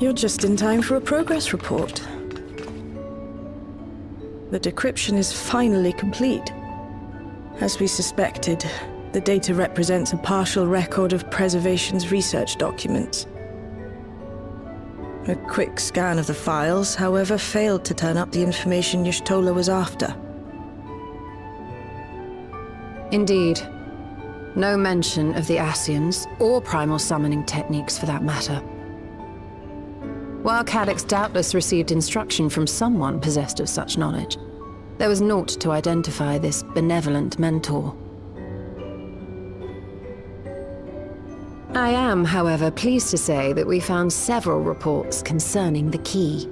You're just in time for a progress report. The decryption is finally complete. As we suspected, the data represents a partial record of Preservation's research documents. A quick scan of the files, however, failed to turn up the information Y'shtola was after. Indeed. No mention of the Ascians, or primal summoning techniques for that matter. While Calyx doubtless received instruction from someone possessed of such knowledge, there was naught to identify this benevolent mentor. I am, however, pleased to say that we found several reports concerning the key.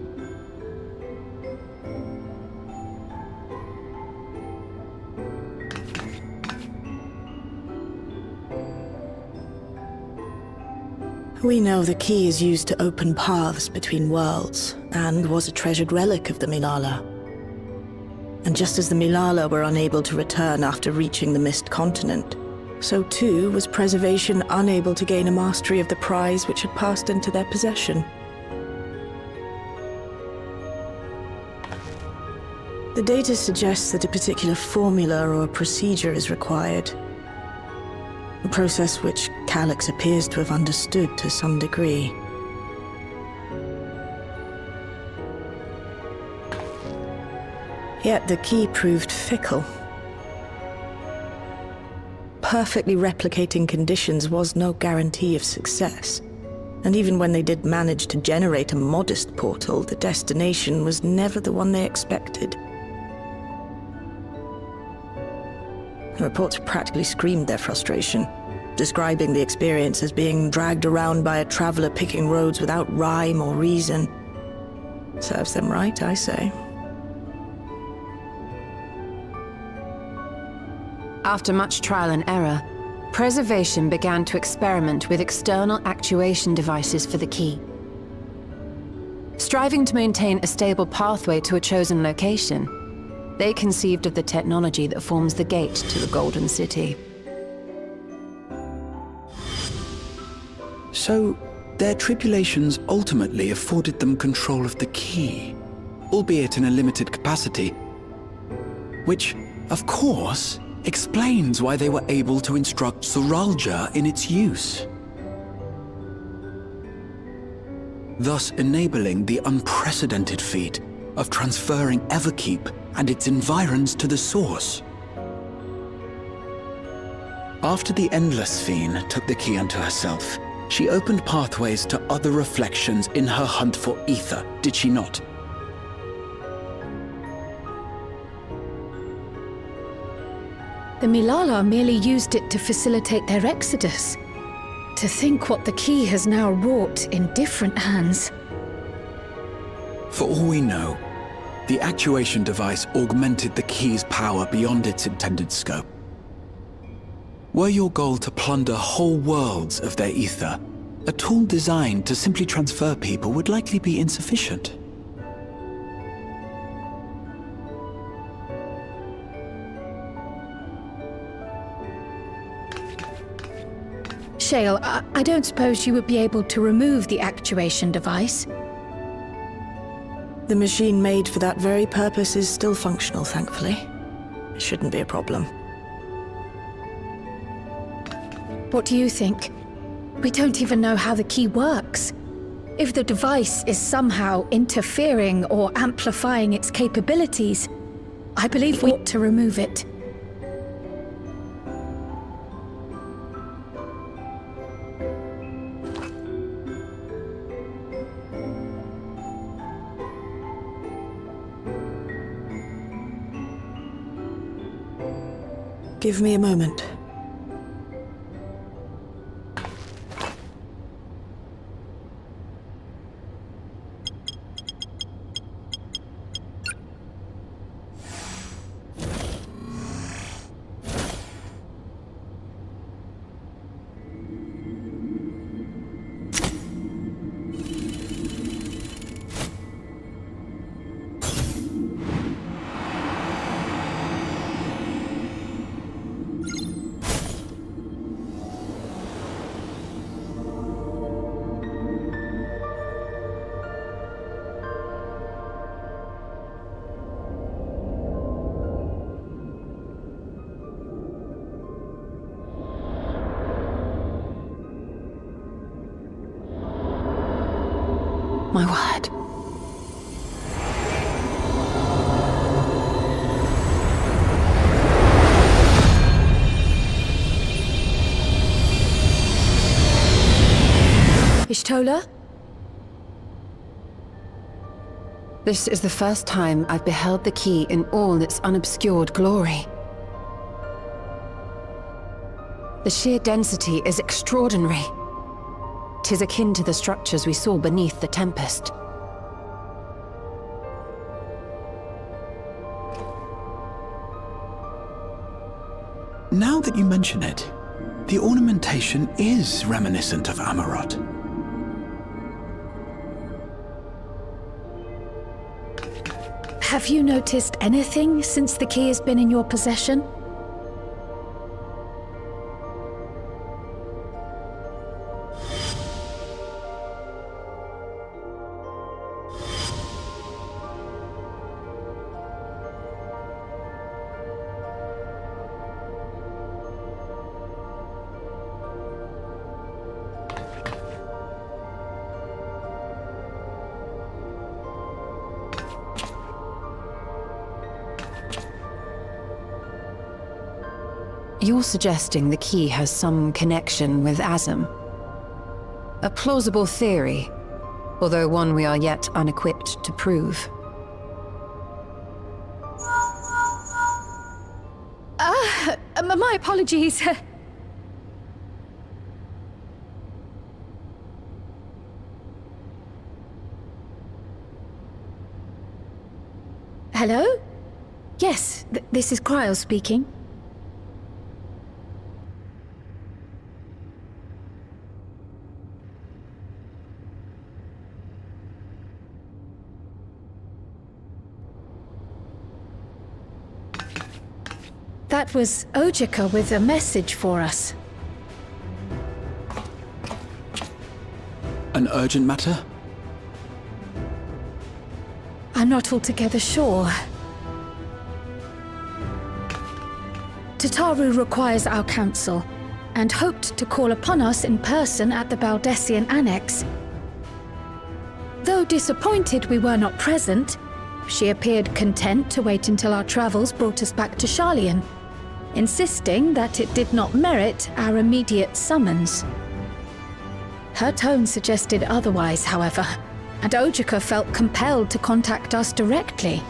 We know the key is used to open paths between worlds, and was a treasured relic of the Milala. And just as the Milala were unable to return after reaching the Mist Continent, so too was Preservation unable to gain a mastery of the prize which had passed into their possession. The data suggests that a particular formula or procedure is required. A process which Calyx appears to have understood to some degree. Yet the key proved fickle. Perfectly replicating conditions was no guarantee of success. And even when they did manage to generate a modest portal, the destination was never the one they expected. The reports practically screamed their frustration, describing the experience as being dragged around by a traveler picking roads without rhyme or reason. Serves them right, I say. After much trial and error, Preservation began to experiment with external actuation devices for the key. Striving to maintain a stable pathway to a chosen location, they conceived of the technology that forms the gate to the Golden City. So, their tribulations ultimately afforded them control of the key, albeit in a limited capacity, which, of course, explains why they were able to instruct Zoralja in its use, thus enabling the unprecedented feat of transferring Everkeep and its environs to the source. After the Endless Fiend took the key unto herself, she opened pathways to other reflections in her hunt for ether, did she not? The Milala merely used it to facilitate their exodus. To think what the key has now wrought in different hands. For all we know, the actuation device augmented the key's power beyond its intended scope. Were your goal to plunder whole worlds of their ether, a tool designed to simply transfer people would likely be insufficient. Shale, I don't suppose you would be able to remove the actuation device? The machine made for that very purpose is still functional, thankfully. It shouldn't be a problem. What do you think? We don't even know how the key works. If the device is somehow interfering or amplifying its capabilities, I believe we ought to remove it. Give me a moment. This is the first time I've beheld the key in all its unobscured glory. The sheer density is extraordinary. 'Tis akin to the structures we saw beneath the Tempest. Now that you mention it, the ornamentation is reminiscent of Amarot. Have you noticed anything since the key has been in your possession? You're suggesting the key has some connection with Azam. A plausible theory, although one we are yet unequipped to prove. My apologies. Hello? Yes, this is Cryo speaking. That was Ojika with a message for us. An urgent matter? I'm not altogether sure. Tataru requires our counsel, and hoped to call upon us in person at the Baldessian Annex. Though disappointed we were not present, she appeared content to wait until our travels brought us back to Sharlayan, insisting that it did not merit our immediate summons. Her tone suggested otherwise, however, and Ojika felt compelled to contact us directly.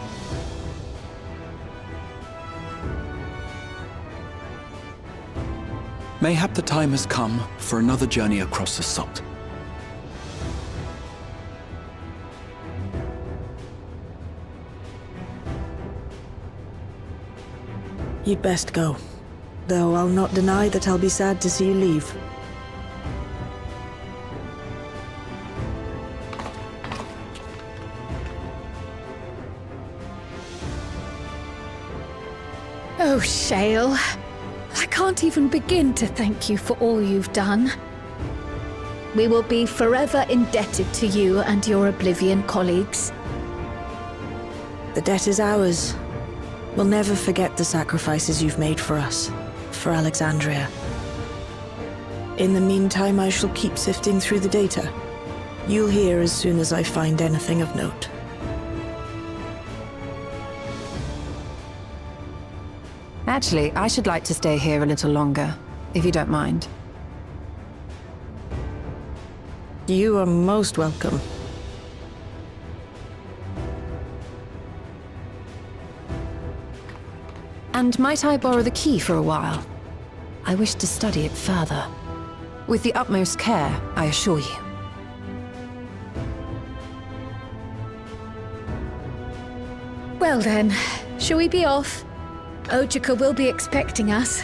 Mayhap the time has come for another journey across the Salt. You'd best go. Though I'll not deny that I'll be sad to see you leave. Oh, Shale. I can't even begin to thank you for all you've done. We will be forever indebted to you and your Oblivion colleagues. The debt is ours. We'll never forget the sacrifices you've made for us, for Alexandria. In the meantime, I shall keep sifting through the data. You'll hear as soon as I find anything of note. Actually, I should like to stay here a little longer, if you don't mind. You are most welcome. And might I borrow the key for a while? I wish to study it further. With the utmost care, I assure you. Well then, shall we be off? Ojika will be expecting us.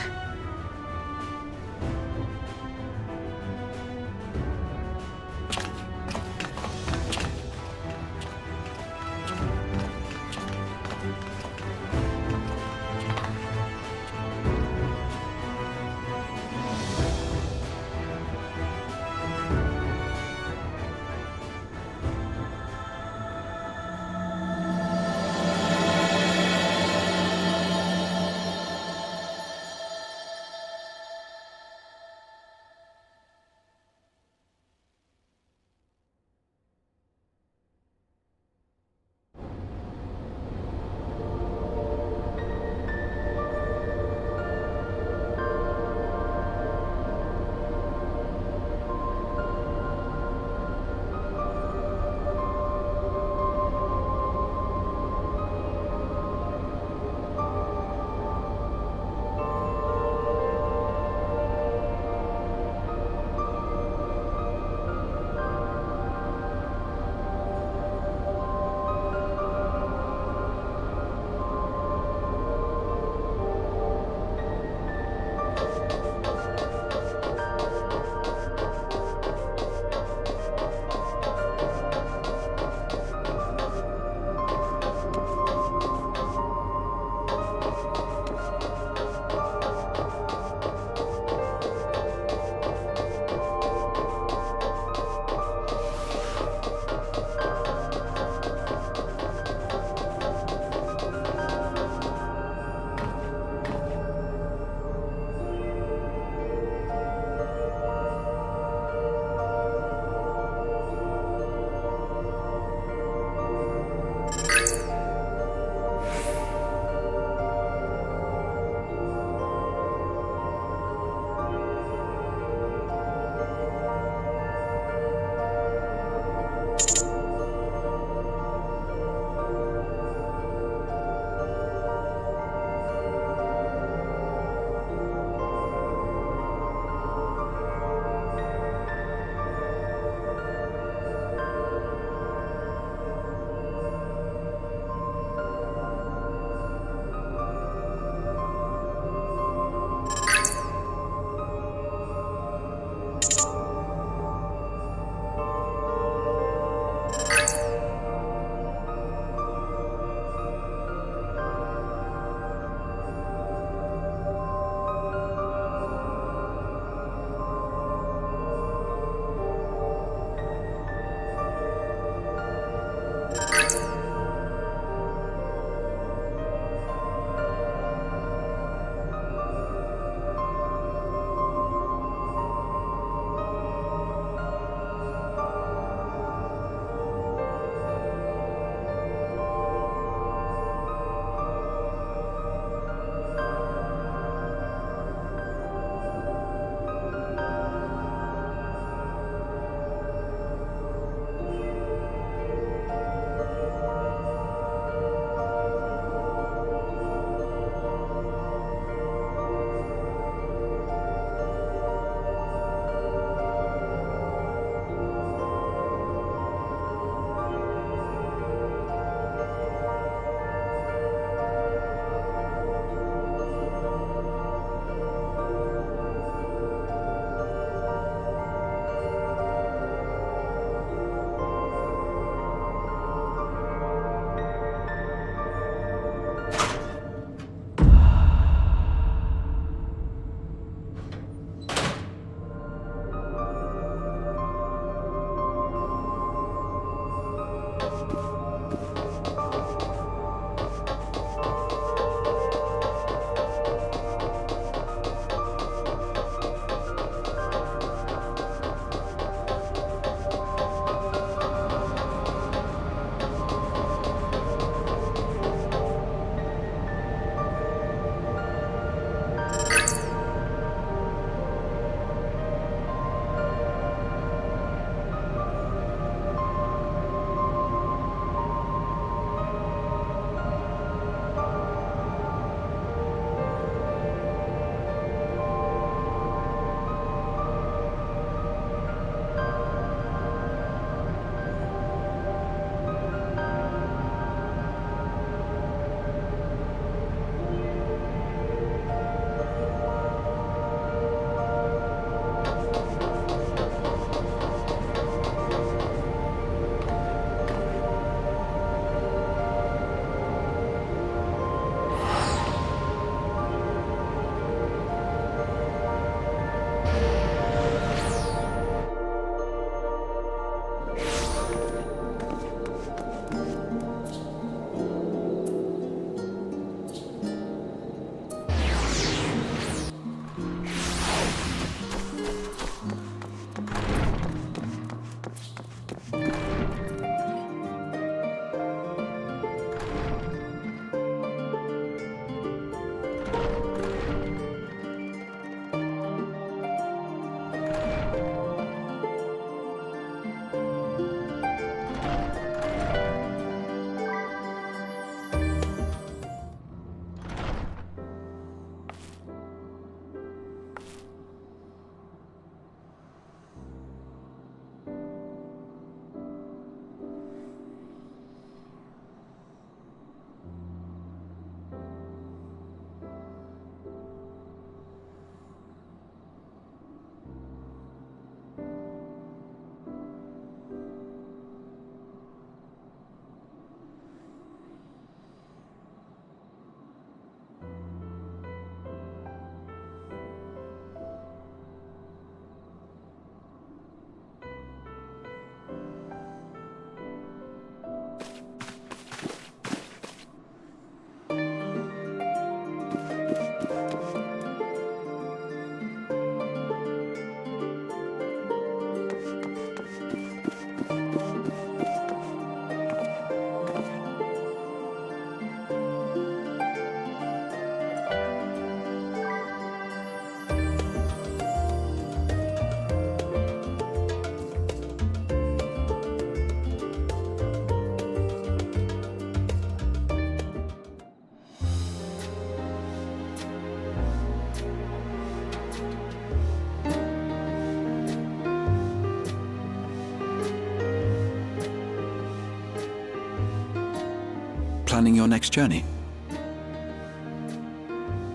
planning your next journey?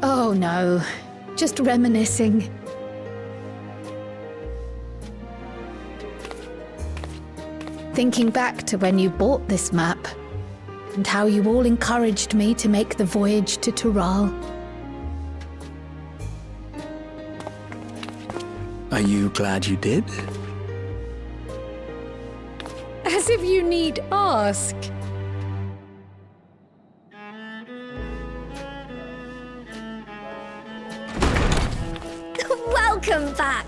Oh no, just reminiscing. Thinking back to when you bought this map, and how you all encouraged me to make the voyage to Tural. Are you glad you did? As if you need ask. Welcome back!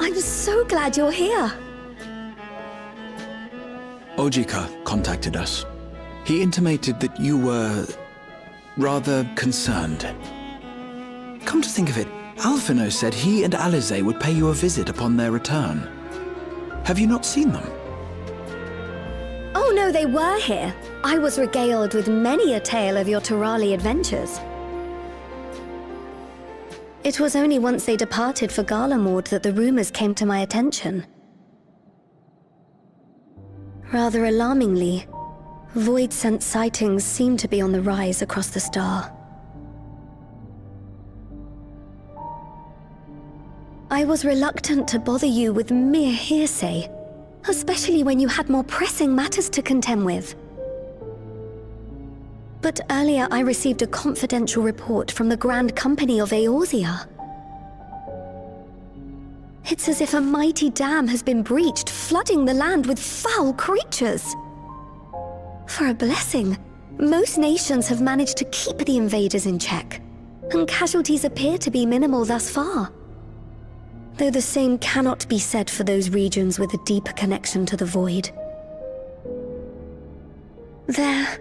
I'm so glad you're here. Ojika contacted us. He intimated that you were rather concerned. Come to think of it, Alphino said he and Alize would pay you a visit upon their return. Have you not seen them? Oh no, they were here. I was regaled with many a tale of your Turali adventures. It was only once they departed for Garlemord that the rumors came to my attention. Rather alarmingly, void-sent sightings seem to be on the rise across the star. I was reluctant to bother you with mere hearsay, especially when you had more pressing matters to contend with. But earlier I received a confidential report from the Grand Company of Eorzea. It's as if a mighty dam has been breached, flooding the land with foul creatures. For a blessing, most nations have managed to keep the invaders in check, and casualties appear to be minimal thus far. Though the same cannot be said for those regions with a deeper connection to the void. Their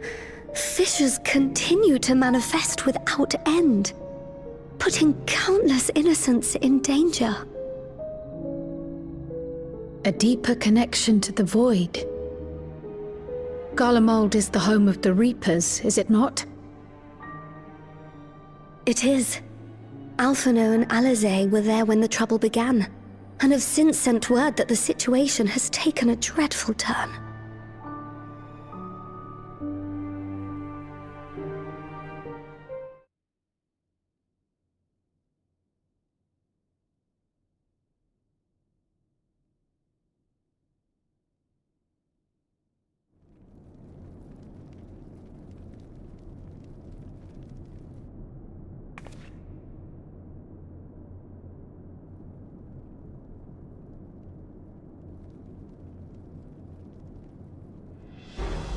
fissures continue to manifest without end, putting countless innocents in danger. A deeper connection to the void. Garlemald is the home of the Reapers, is it not? It is. Alphino and Alize were there when the trouble began, and have since sent word that the situation has taken a dreadful turn.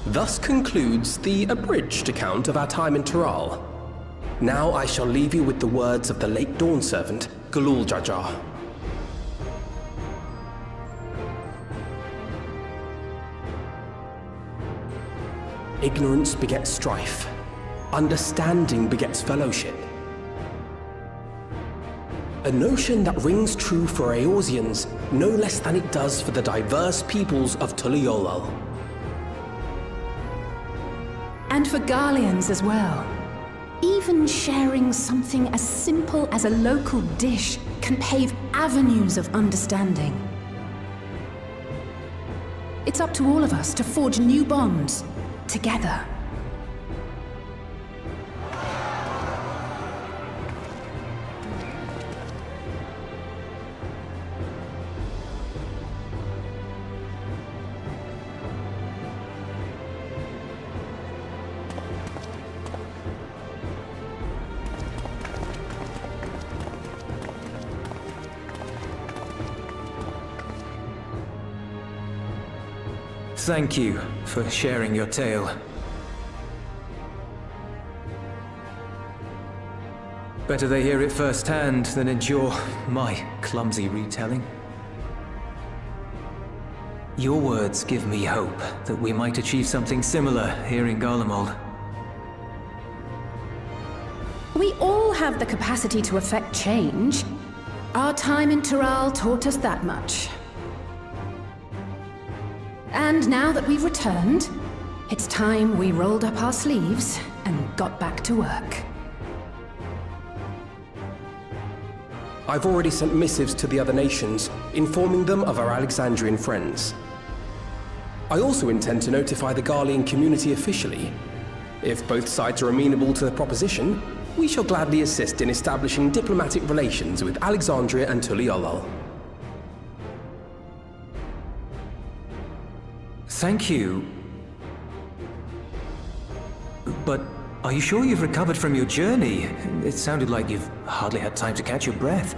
Thus concludes the abridged account of our time in Tural. Now I shall leave you with the words of the late Dawn Servant, Galul Jajar. Ignorance begets strife. Understanding begets fellowship. A notion that rings true for Eorzeans no less than it does for the diverse peoples of Tuliolal. And for Garleans as well. Even sharing something as simple as a local dish can pave avenues of understanding. It's up to all of us to forge new bonds, together. Thank you for sharing your tale. Better they hear it firsthand than endure my clumsy retelling. Your words give me hope that we might achieve something similar here in Garlemald. We all have the capacity to affect change. Our time in Tural taught us that much. And now that we've returned, it's time we rolled up our sleeves and got back to work. I've already sent missives to the other nations, informing them of our Alexandrian friends. I also intend to notify the Garlean community officially. If both sides are amenable to the proposition, we shall gladly assist in establishing diplomatic relations with Alexandria and Tuliolol. Thank you. But are you sure you've recovered from your journey? It sounded like you've hardly had time to catch your breath.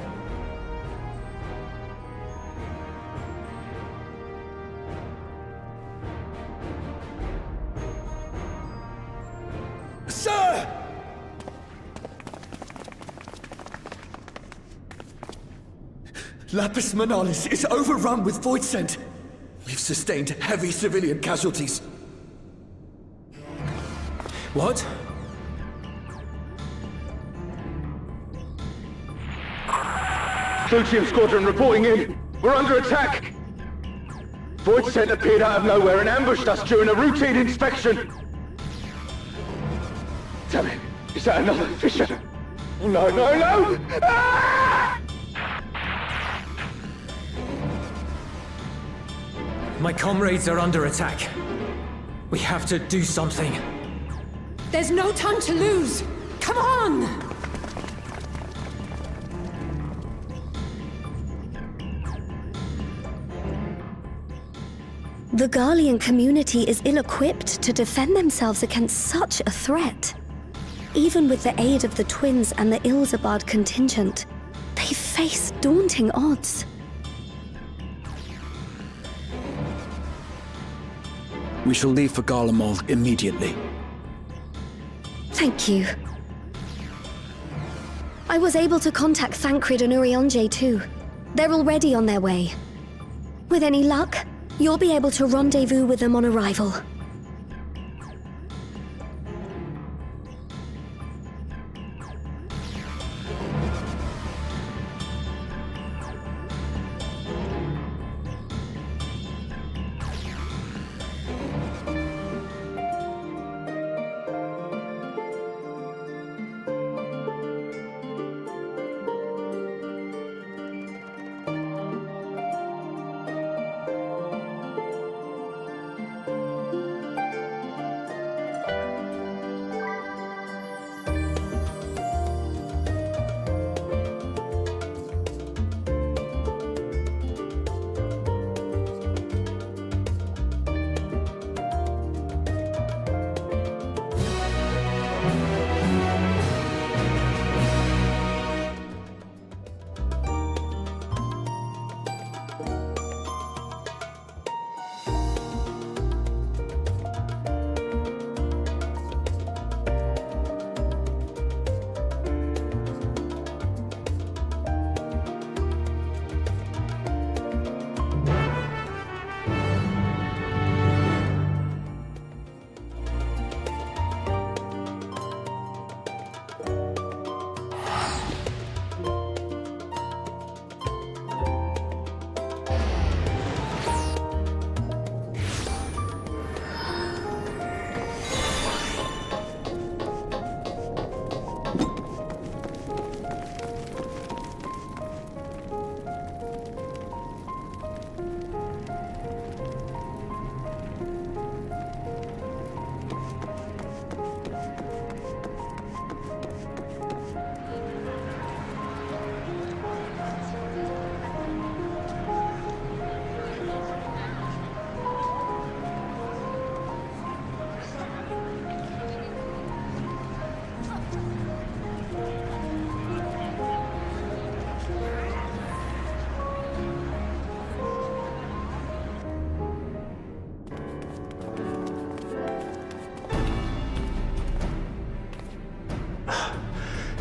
Sir! Lapis Manalis is overrun with void scent. We've sustained heavy civilian casualties. What? Clyteum squadron reporting in. We're under attack. Void scent appeared out of nowhere and ambushed us during a routine inspection. Damn it. Is that another fisher? Oh, no, no, no! Ah! My comrades are under attack. We have to do something. There's no time to lose! Come on! The Garlean community is ill-equipped to defend themselves against such a threat. Even with the aid of the twins and the Ilzabard contingent, they face daunting odds. We shall leave for Garlemald immediately. Thank you. I was able to contact Thancred and Urianger too. They're already on their way. With any luck, you'll be able to rendezvous with them on arrival.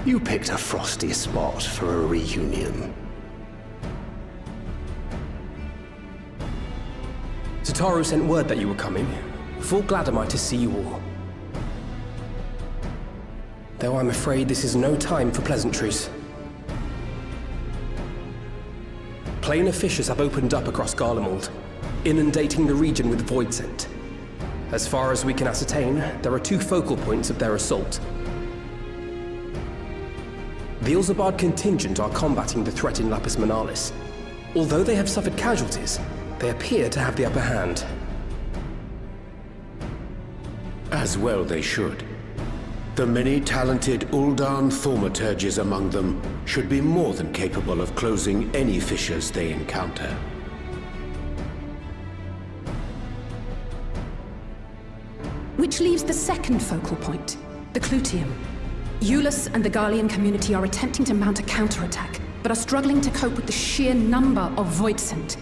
You picked a frosty spot for a reunion. Tataru sent word that you were coming. Full glad am I to see you all. Though I'm afraid this is no time for pleasantries. Planar fissures have opened up across Garlemald, inundating the region with void scent. As far as we can ascertain, there are two focal points of their assault. The Ilzabard contingent are combating the threat in Lapis Manalis. Although they have suffered casualties, they appear to have the upper hand. As well they should. The many talented Uldan thaumaturges among them should be more than capable of closing any fissures they encounter. Which leaves the second focal point, the Clyteum. Eulus and the Garlean community are attempting to mount a counterattack, but are struggling to cope with the sheer number of Voidsent.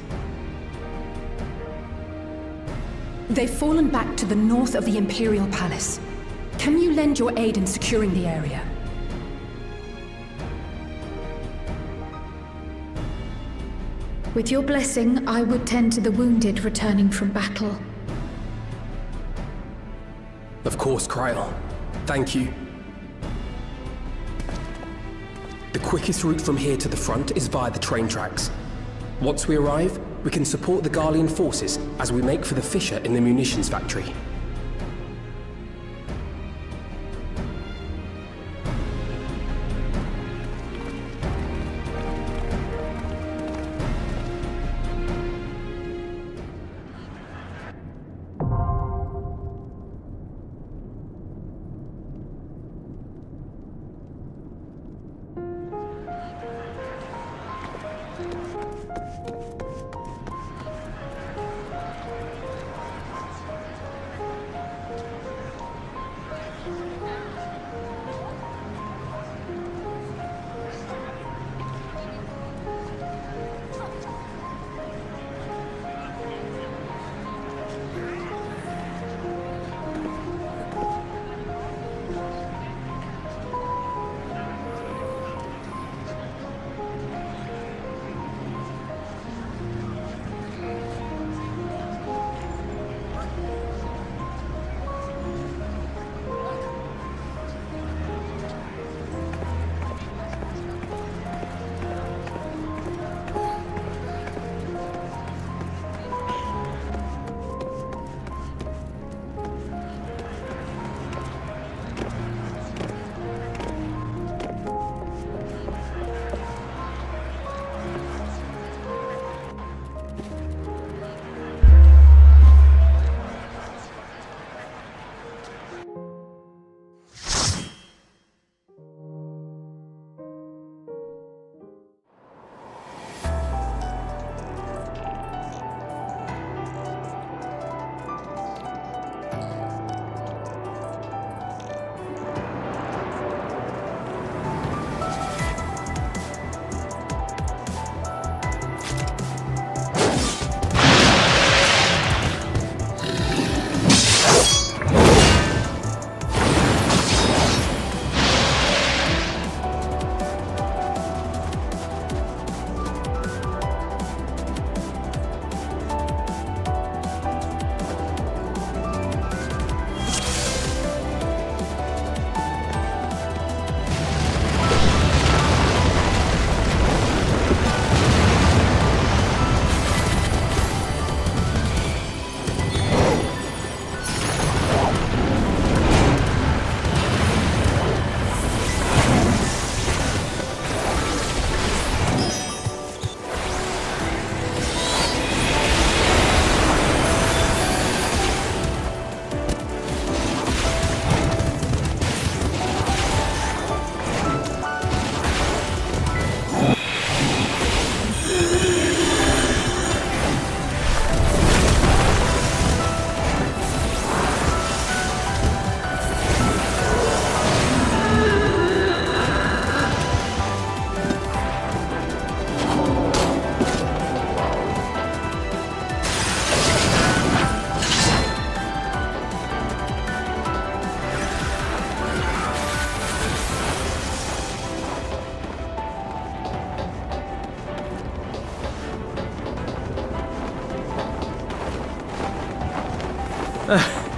They've fallen back to the north of the Imperial Palace. Can you lend your aid in securing the area? With your blessing, I would tend to the wounded returning from battle. Of course, Kryl. Thank you. The quickest route from here to the front is via the train tracks. Once we arrive, we can support the Garlean forces as we make for the fissure in the munitions factory.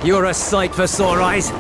You're a sight for sore eyes.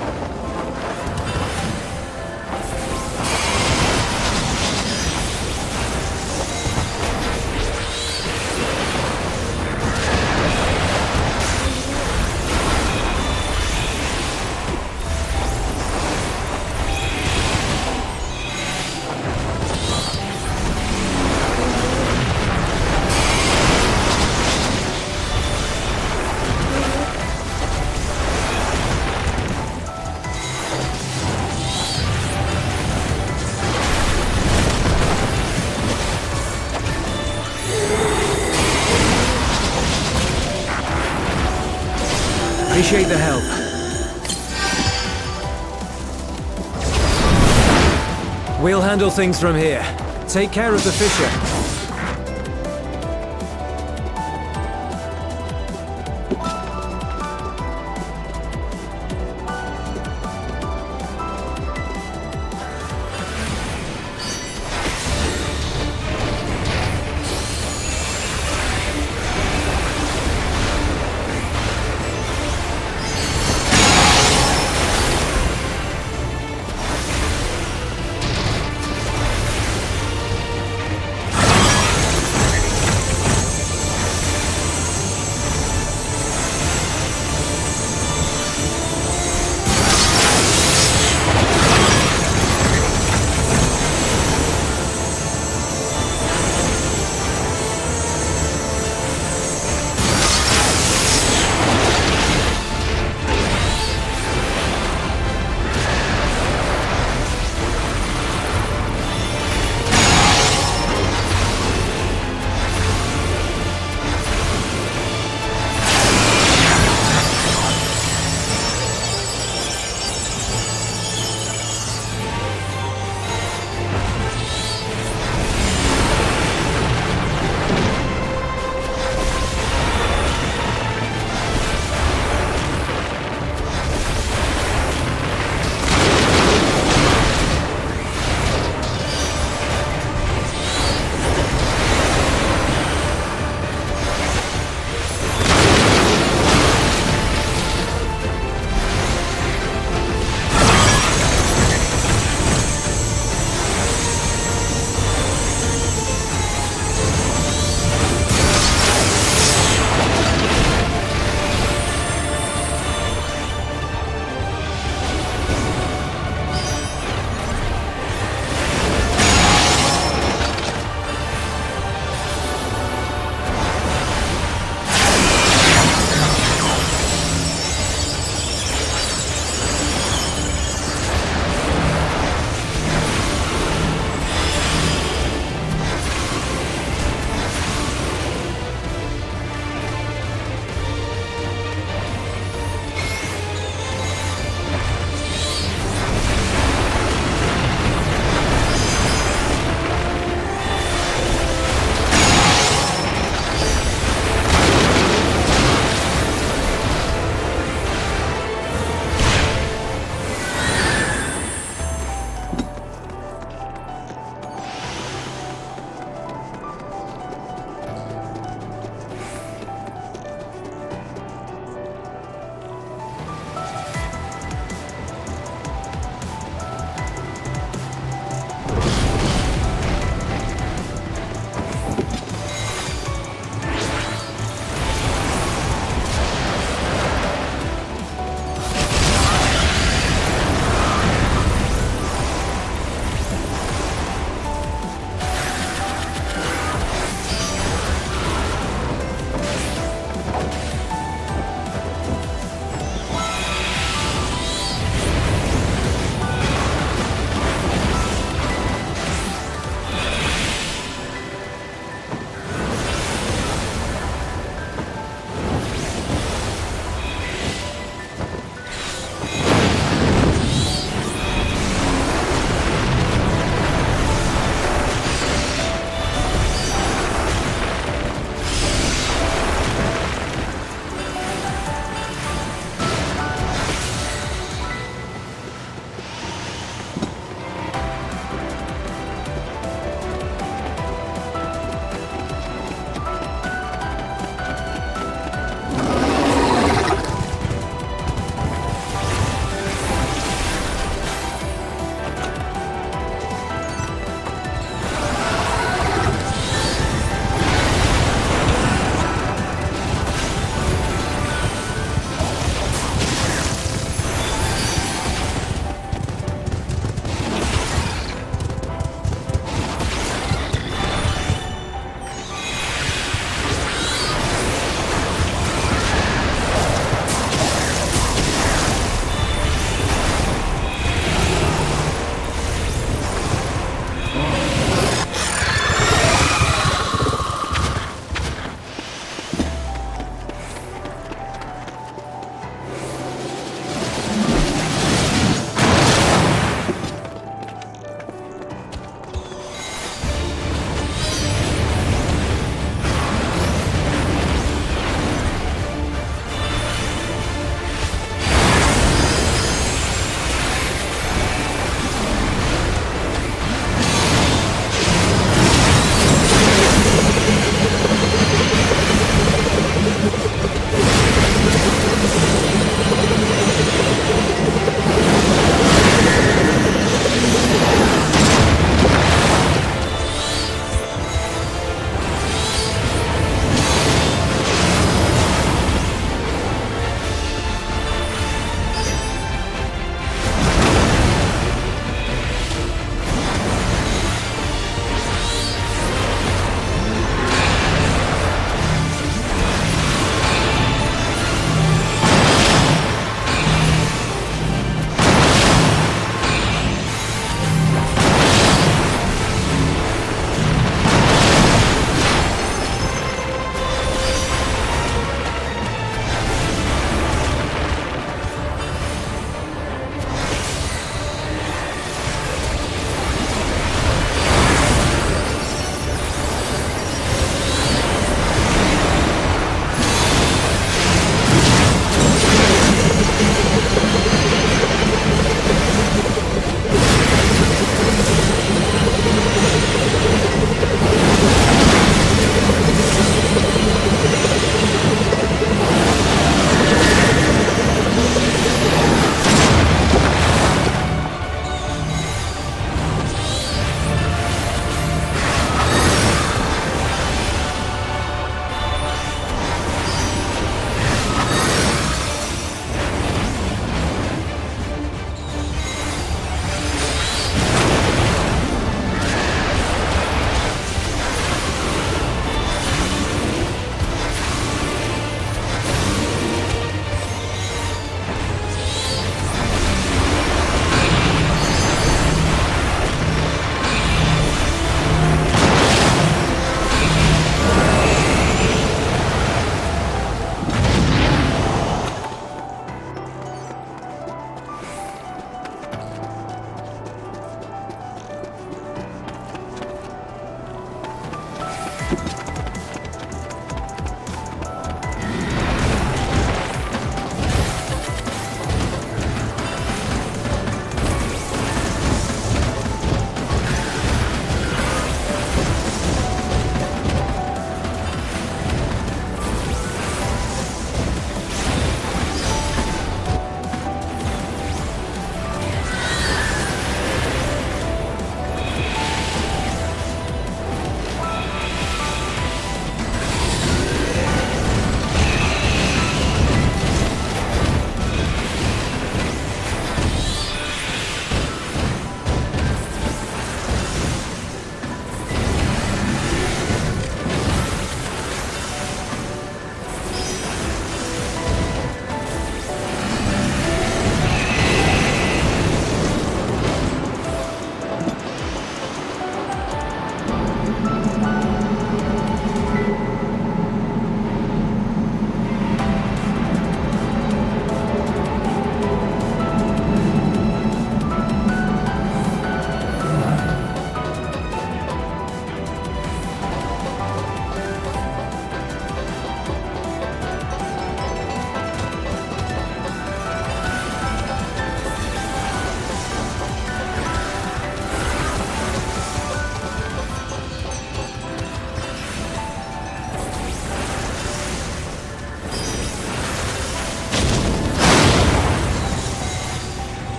Appreciate the help. We'll handle things from here. Take care of the fissure.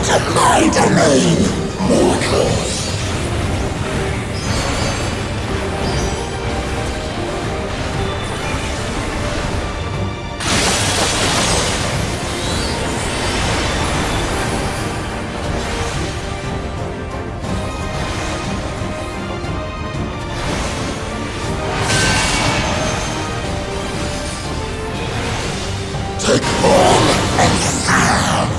to my domain, mortals! Take all and serve!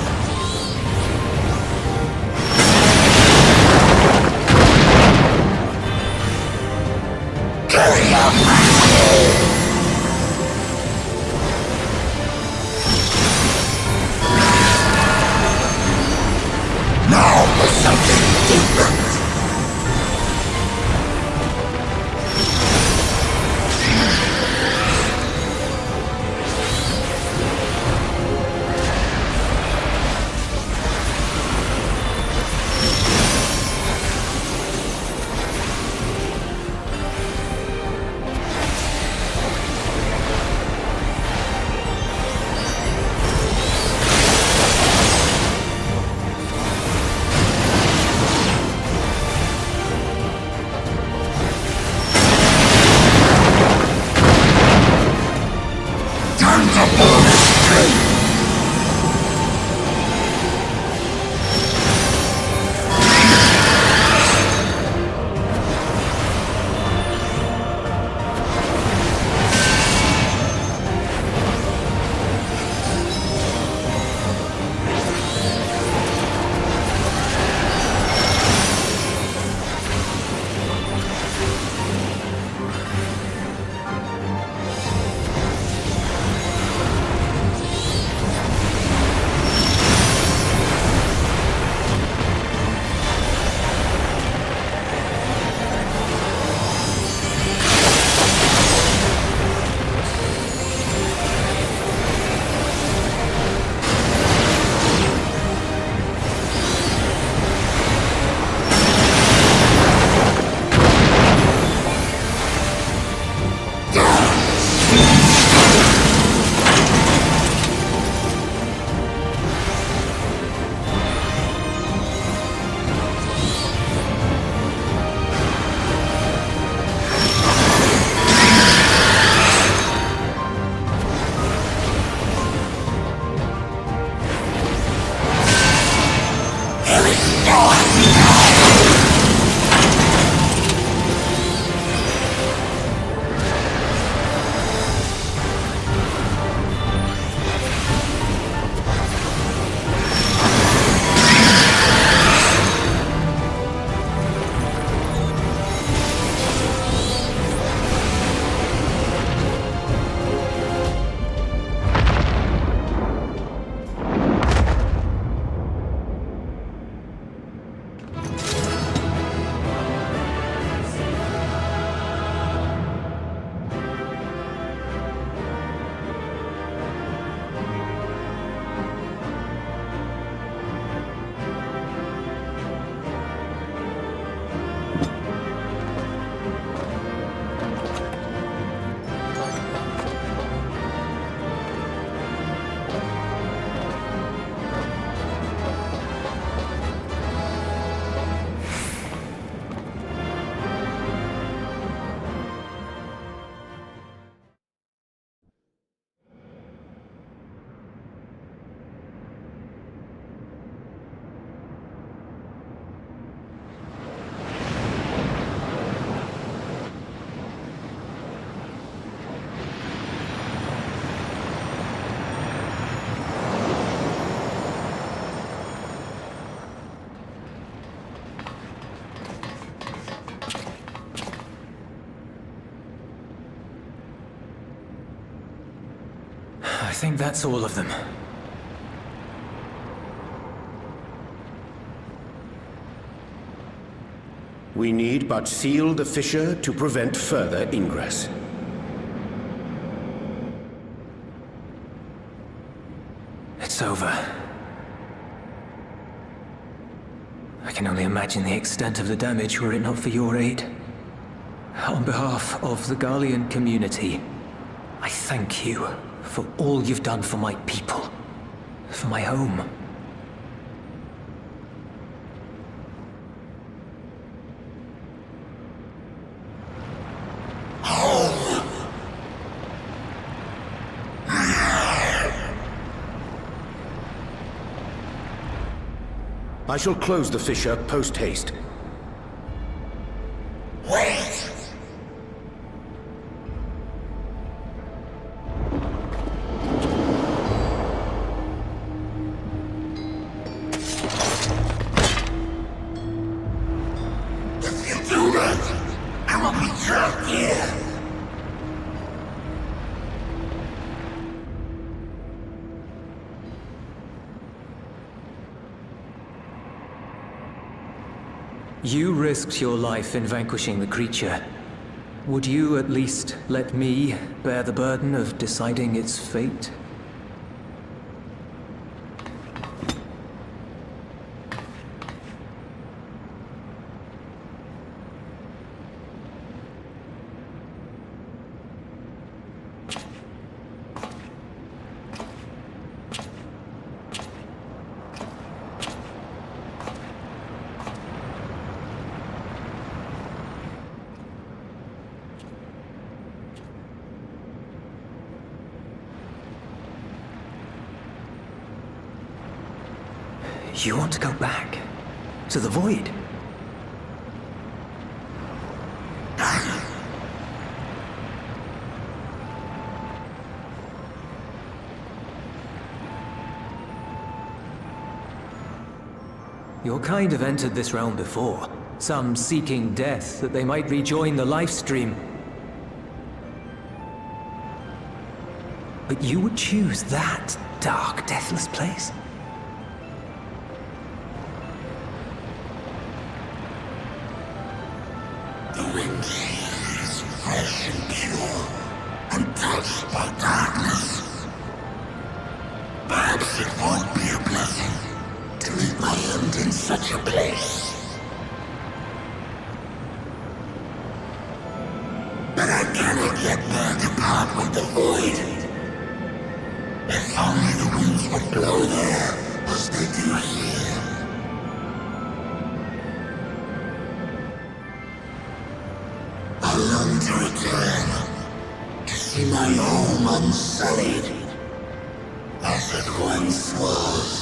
Carry out my will! Now for something different! I think that's all of them. We need but seal the fissure to prevent further ingress. It's over. I can only imagine the extent of the damage were it not for your aid. On behalf of the Garlean community, I thank you for all you've done for my people, for my home. I shall close the fissure post-haste. Wait! If you do that, I will be trapped here. You risked your life in vanquishing the creature. Would you at least let me bear the burden of deciding its fate? You want to go back? To the void? Your kind have entered this realm before. Some seeking death that they might rejoin the life stream. But you would choose that dark, deathless place? The wind is fresh and pure, untouched by darkness. Perhaps it won't be a blessing to meet my end in such a place. But I cannot yet bear to part with the void. If only the winds would blow there as they do here. I long to return, to see my home unsullied, as it once was.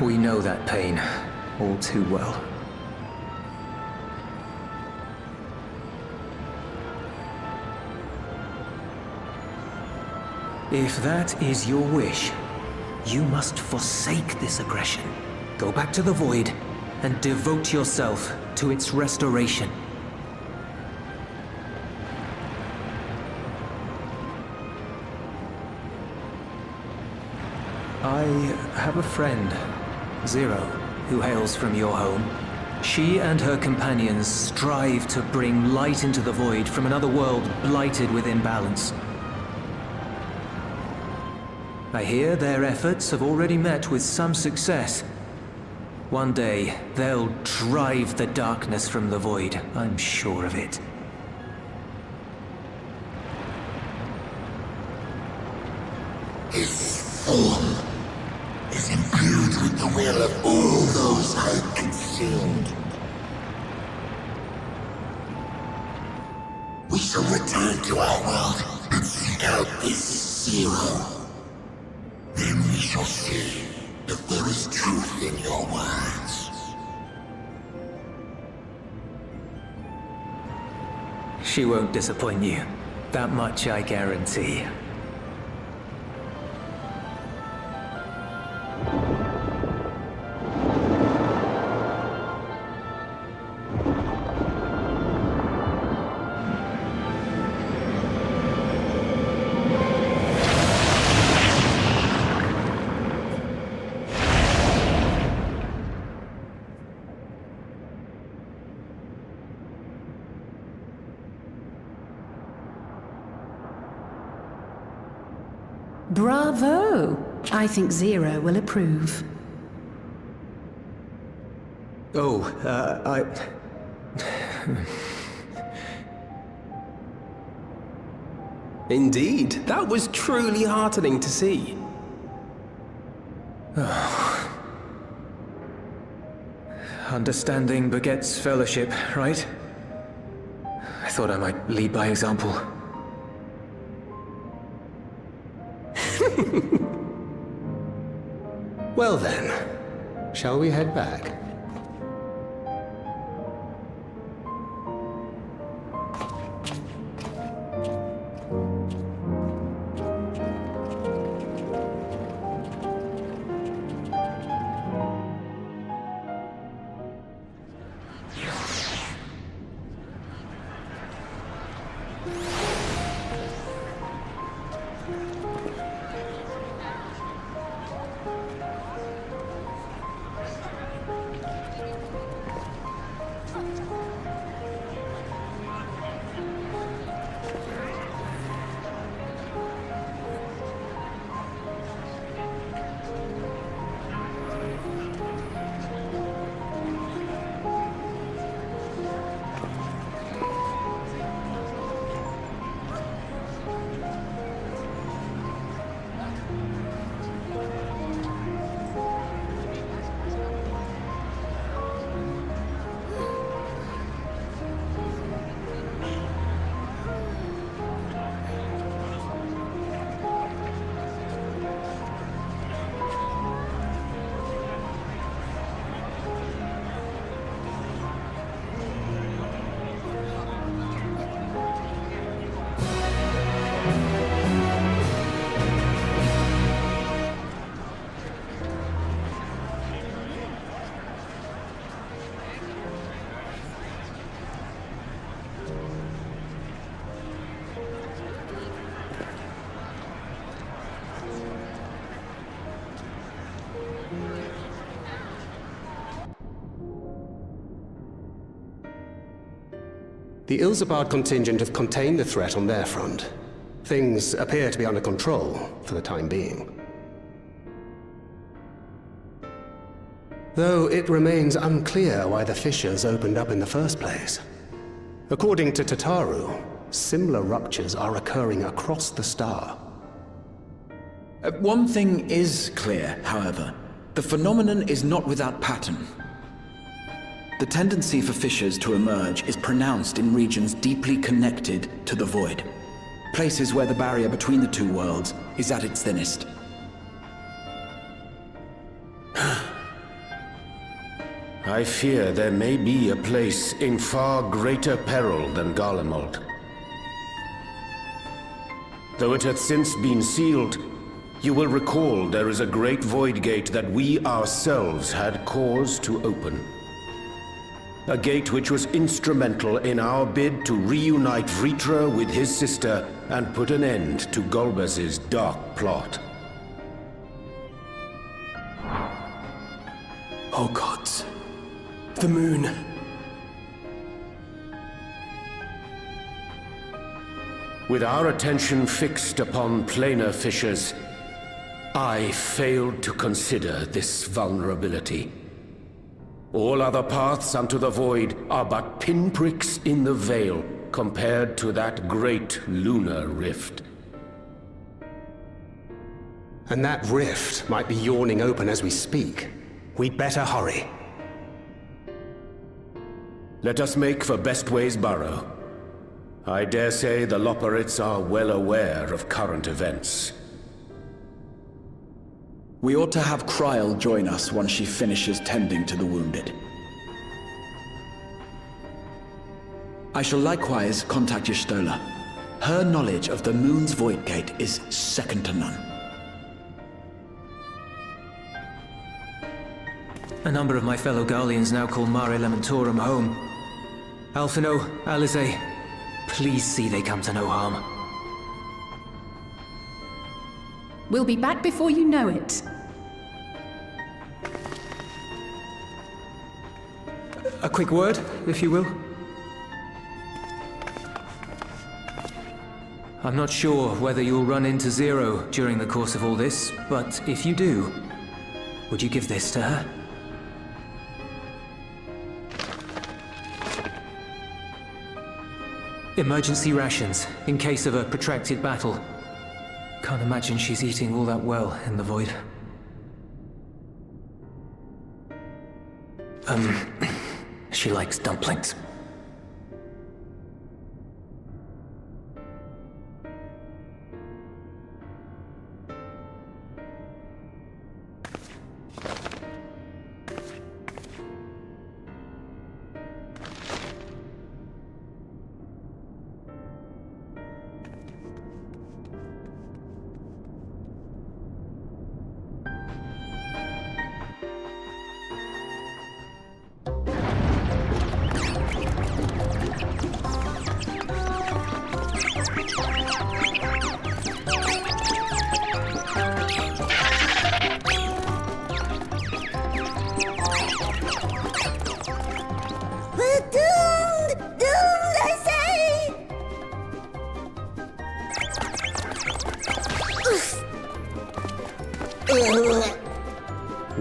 We know that pain all too well. If that is your wish, you must forsake this aggression. Go back to the void and devote yourself to its restoration. I have a friend, Zero, who hails from your home. She and her companions strive to bring light into the void from another world blighted with imbalance. I hear their efforts have already met with some success. One day, they'll drive the darkness from the void, I'm sure of it. His form is imbued with the will of all those I have consumed. We shall return to our world and seek out this Zero. Then we shall see if there is truth in your words. She won't disappoint you. That much I guarantee. Bravo! I think Zero will approve. Oh, Indeed, that was truly heartening to see. Understanding begets fellowship, right? I thought I might lead by example. Well then, shall we head back? The Ilzabard contingent have contained the threat on their front. Things appear to be under control, for the time being. Though it remains unclear why the fissures opened up in the first place. According to Tataru, similar ruptures are occurring across the star. One thing is clear, however. The phenomenon is not without pattern. The tendency for fissures to emerge is pronounced in regions deeply connected to the void. Places where the barrier between the two worlds is at its thinnest. I fear there may be a place in far greater peril than Garlemald. Though it hath since been sealed, you will recall there is a great void gate that we ourselves had cause to open. A gate which was instrumental in our bid to reunite Vritra with his sister and put an end to Golbez's dark plot. Oh gods. The moon. With our attention fixed upon planar fissures, I failed to consider this vulnerability. All other paths unto the void are but pinpricks in the veil compared to that great lunar rift. And that rift might be yawning open as we speak. We'd better hurry. Let us make for Bestway's burrow. I dare say the Loporrits are well aware of current events. We ought to have Kryl join us once she finishes tending to the wounded. I shall likewise contact Y'shtola. Her knowledge of the moon's void gate is second to none. A number of my fellow Garleans now call Mare Lamentorum home. Alphino, Alize, please see they come to no harm. We'll be back before you know it. A quick word, if you will. I'm not sure whether you'll run into Zero during the course of all this, but if you do, would you give this to her? Emergency rations, in case of a protracted battle. Can't imagine she's eating all that well in the void. She likes dumplings.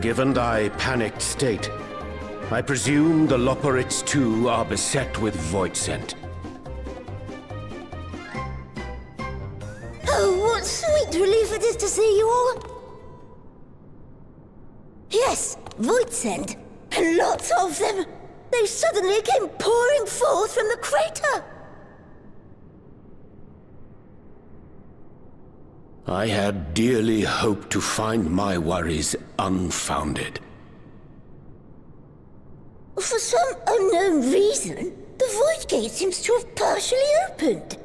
Given thy panicked state, I presume the Loporrits too are beset with void scent. Oh, what sweet relief it is to see you all! Yes, void scent, and lots of them! They suddenly came pouring forth from the crater! I had dearly hoped to find my worries unfounded. For some unknown reason, the Void Gate seems to have partially opened.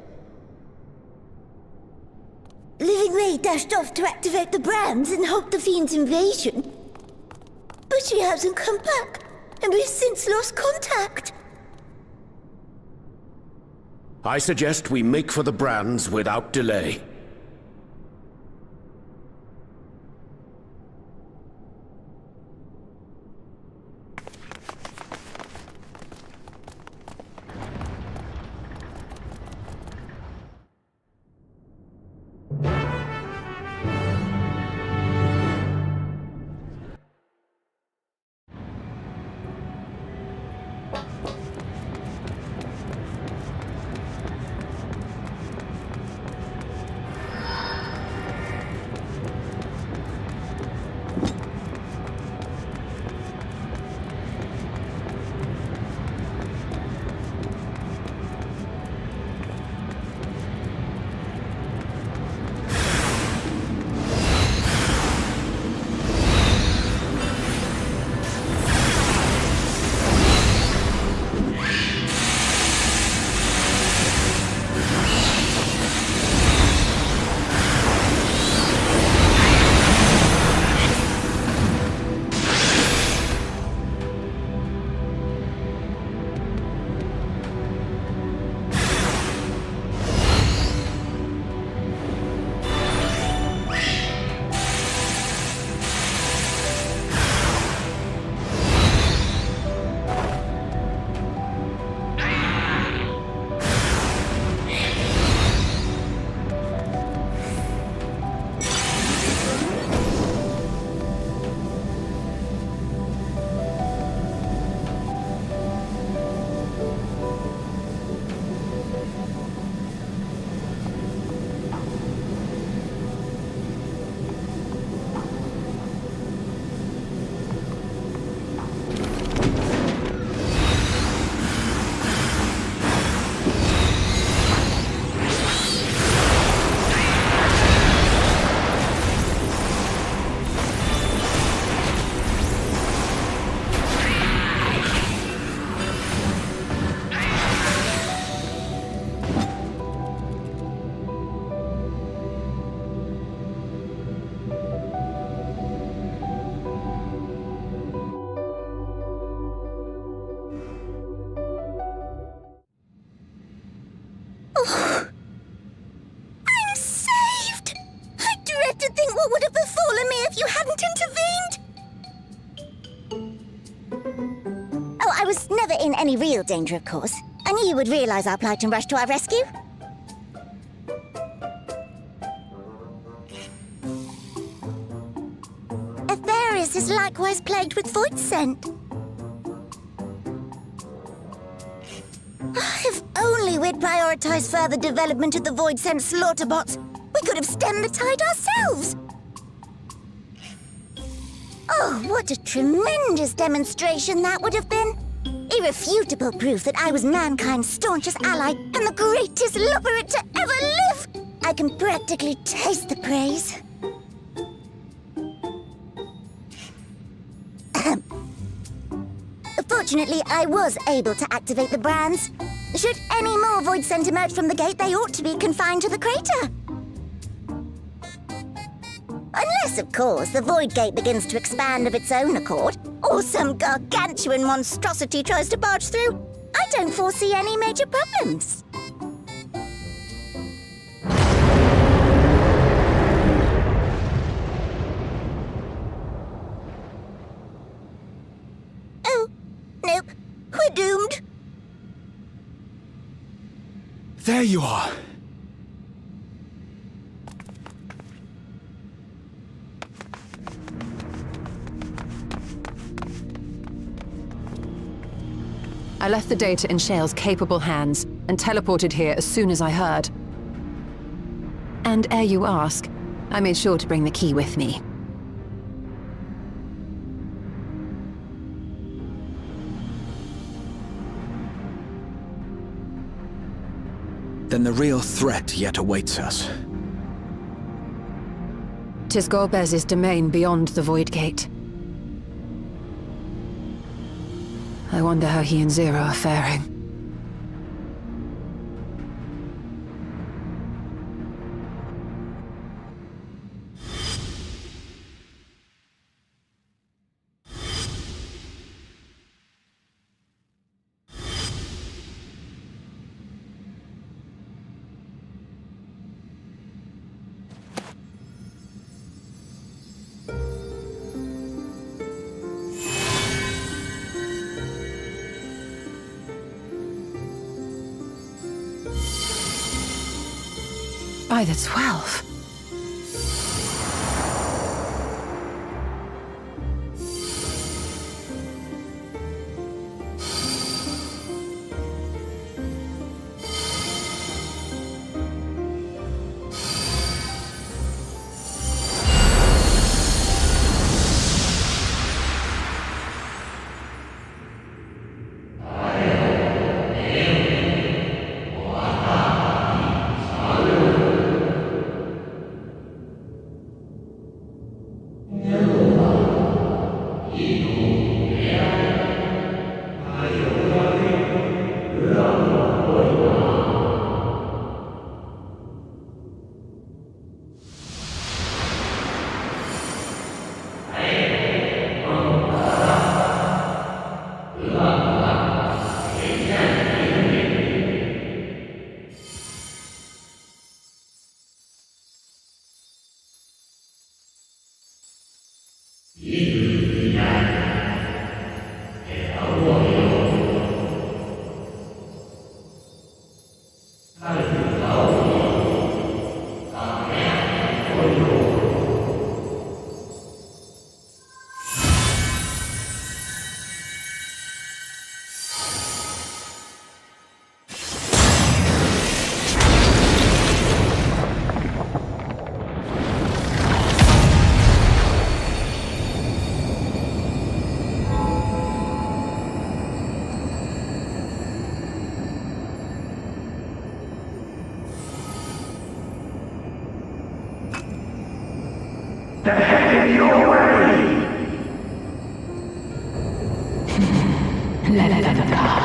Living May dashed off to activate the brands and halt the Fiend's invasion. But she hasn't come back, and we've since lost contact. I suggest we make for the brands without delay. I'm saved! I dread to think what would have befallen me if you hadn't intervened! Oh, I was never in any real danger, of course. I knew you would realize our plight and rush to our rescue. Etheris is likewise plagued with void scent. If only we'd prioritized further development of the void scent slaughter bots, we could have stemmed the tide ourselves. Oh, what a tremendous demonstration that would have been. Irrefutable proof that I was mankind's staunchest ally and the greatest Loporrit to ever live. I can practically taste the praise. Fortunately, I was able to activate the brands. Should any more void scent emerge from the gate, they ought to be confined to the crater. Unless, of course, the void gate begins to expand of its own accord, or some gargantuan monstrosity tries to barge through, I don't foresee any major problems. Oh, nope. We're doomed. There you are. I left the data in Shale's capable hands and teleported here as soon as I heard. And ere you ask, I made sure to bring the key with me. Then the real threat yet awaits us. 'Tis Golbez's domain beyond the Void Gate. I wonder how he and Zero are faring. By the 12. They're headed your way! Let them come.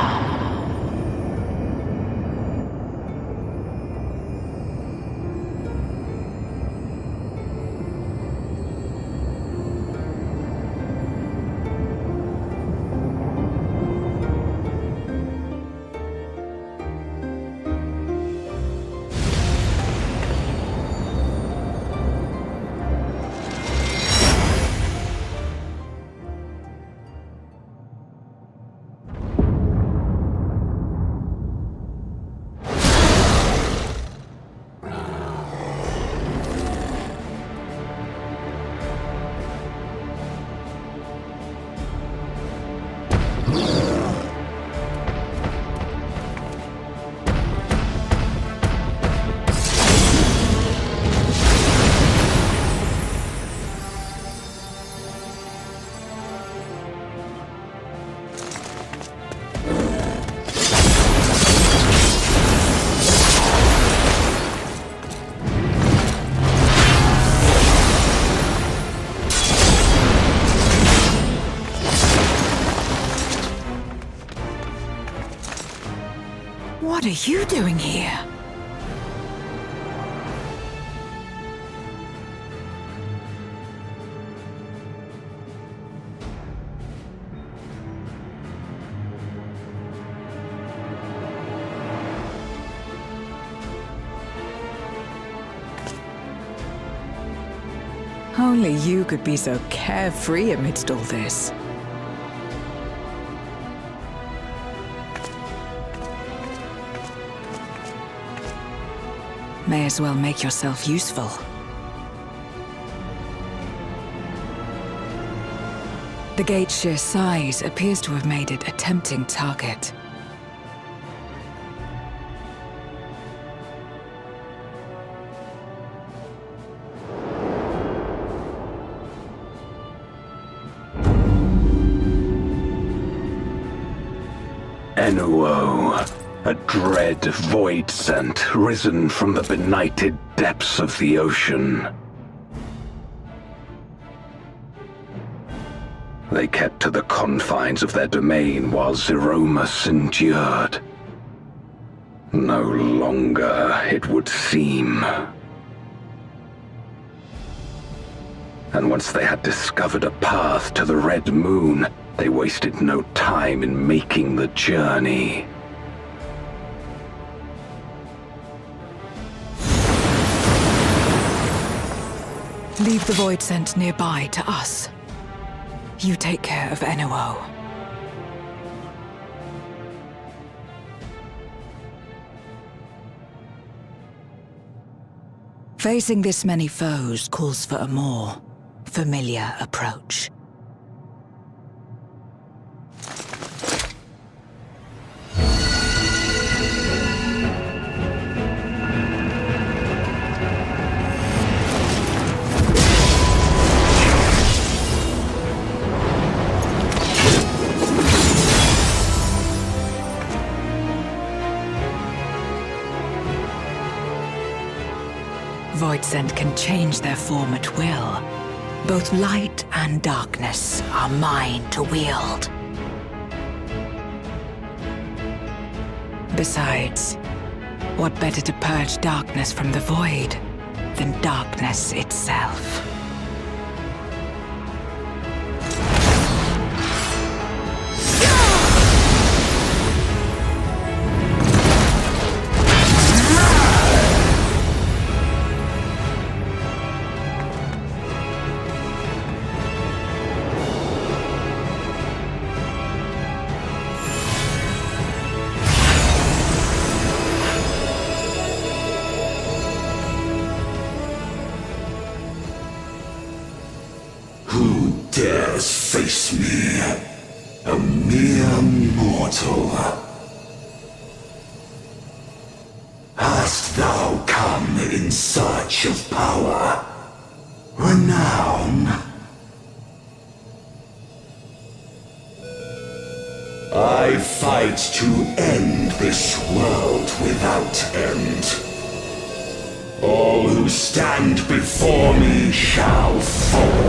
What are you doing here? Only you could be so carefree amidst all this. May as well make yourself useful. The gate's sheer size appears to have made it a tempting target. NOO, a dread void scent risen from the benighted depths of the ocean. They kept to the confines of their domain while Zeromus endured. No longer, it would seem. And once they had discovered a path to the Red Moon, they wasted no time in making the journey. Leave the void scent nearby to us. You take care of NOO. Facing this many foes calls for a more familiar approach. Void Scent can change their form at will. Both light and darkness are mine to wield. Besides, what better to purge darkness from the void than darkness itself? Dares face me, a mere mortal. Hast thou come in search of power, renown? I fight to end this world without end. All who stand before me shall fall.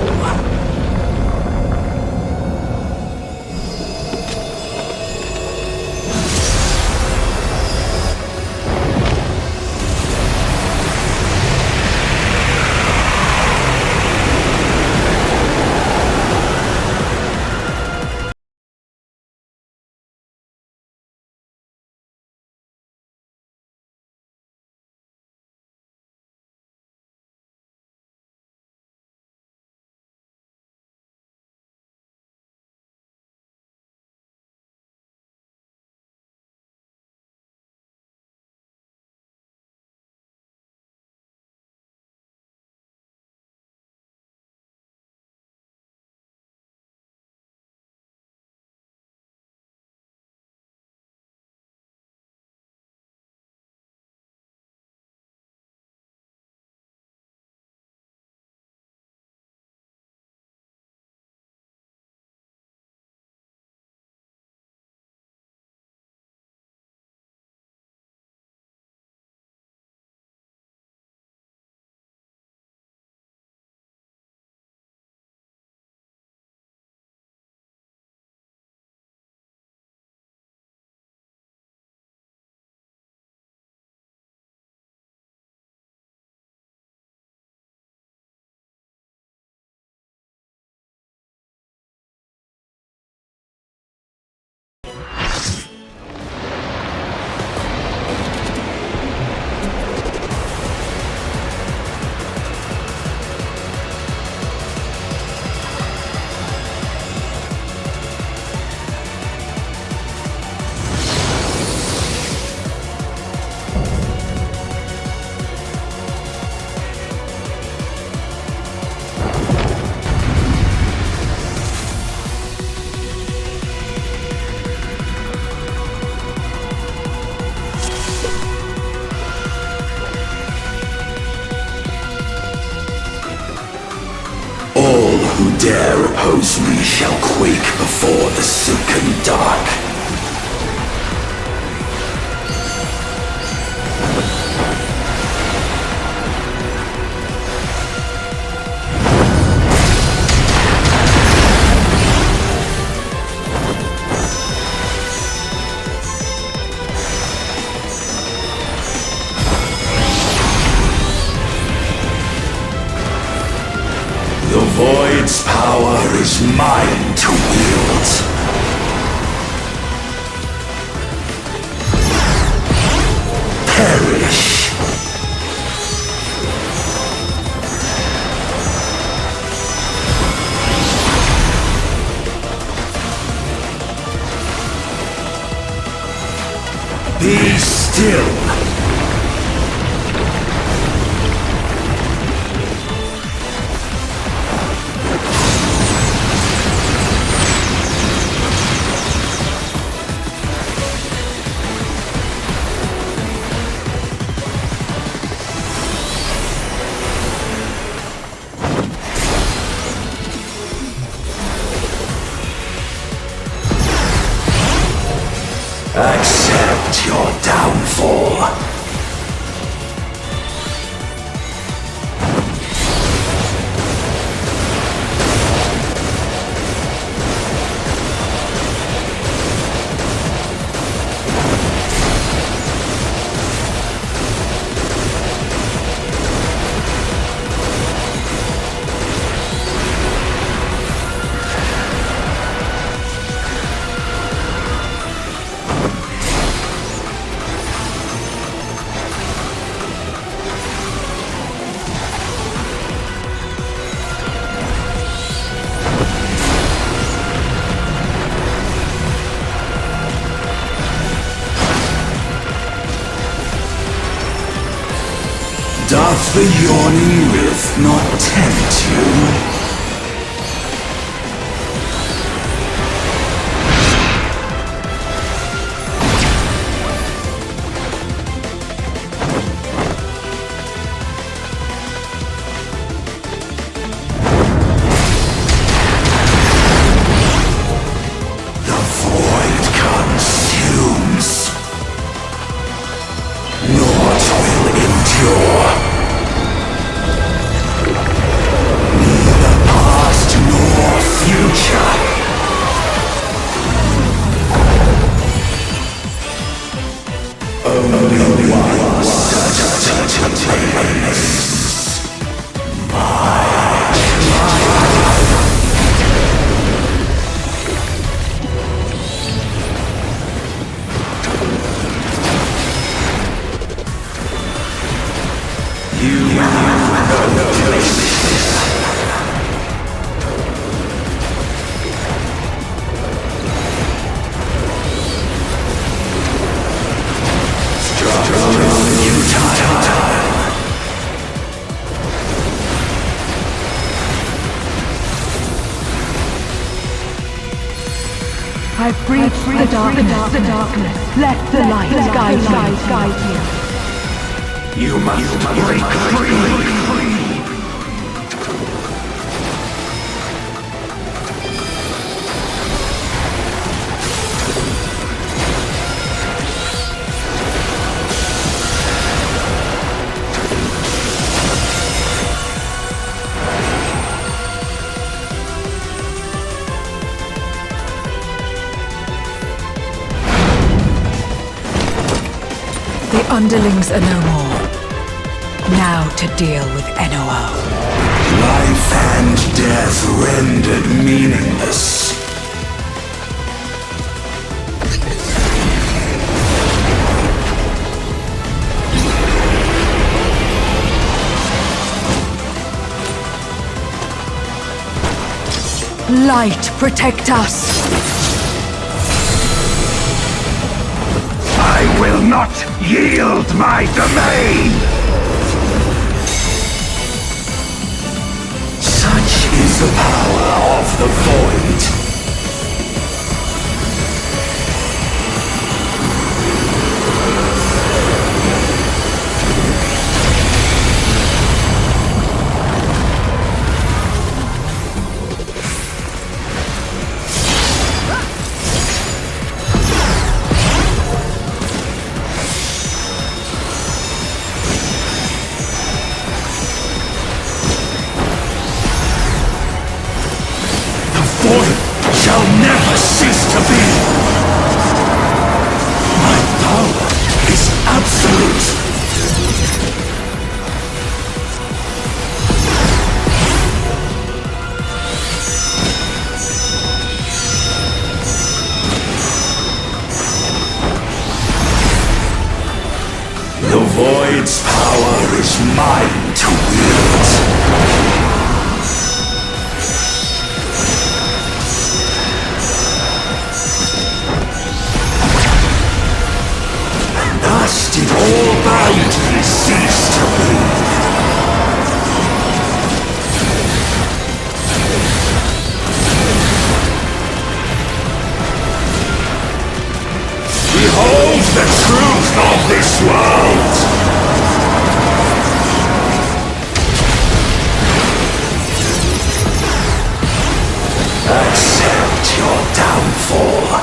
Who dare oppose me shall quake before the silken dark. power is mine to wield. Perish. Be still. Accept your downfall. Doth the yawning rift not tempt you? The void consumes. Naught will endure. Future. Only one such remains. You have no place. I've breached the darkness. Let the light guide you. You must break free. The underlings are no more. Now to deal with NOO. Life and death rendered meaningless. Light, protect us! I will not yield my domain! Such is the power of the void. The Void's power is mine to wield. And thus did all boundaries cease to be. Behold the truth of this world! Accept your downfall.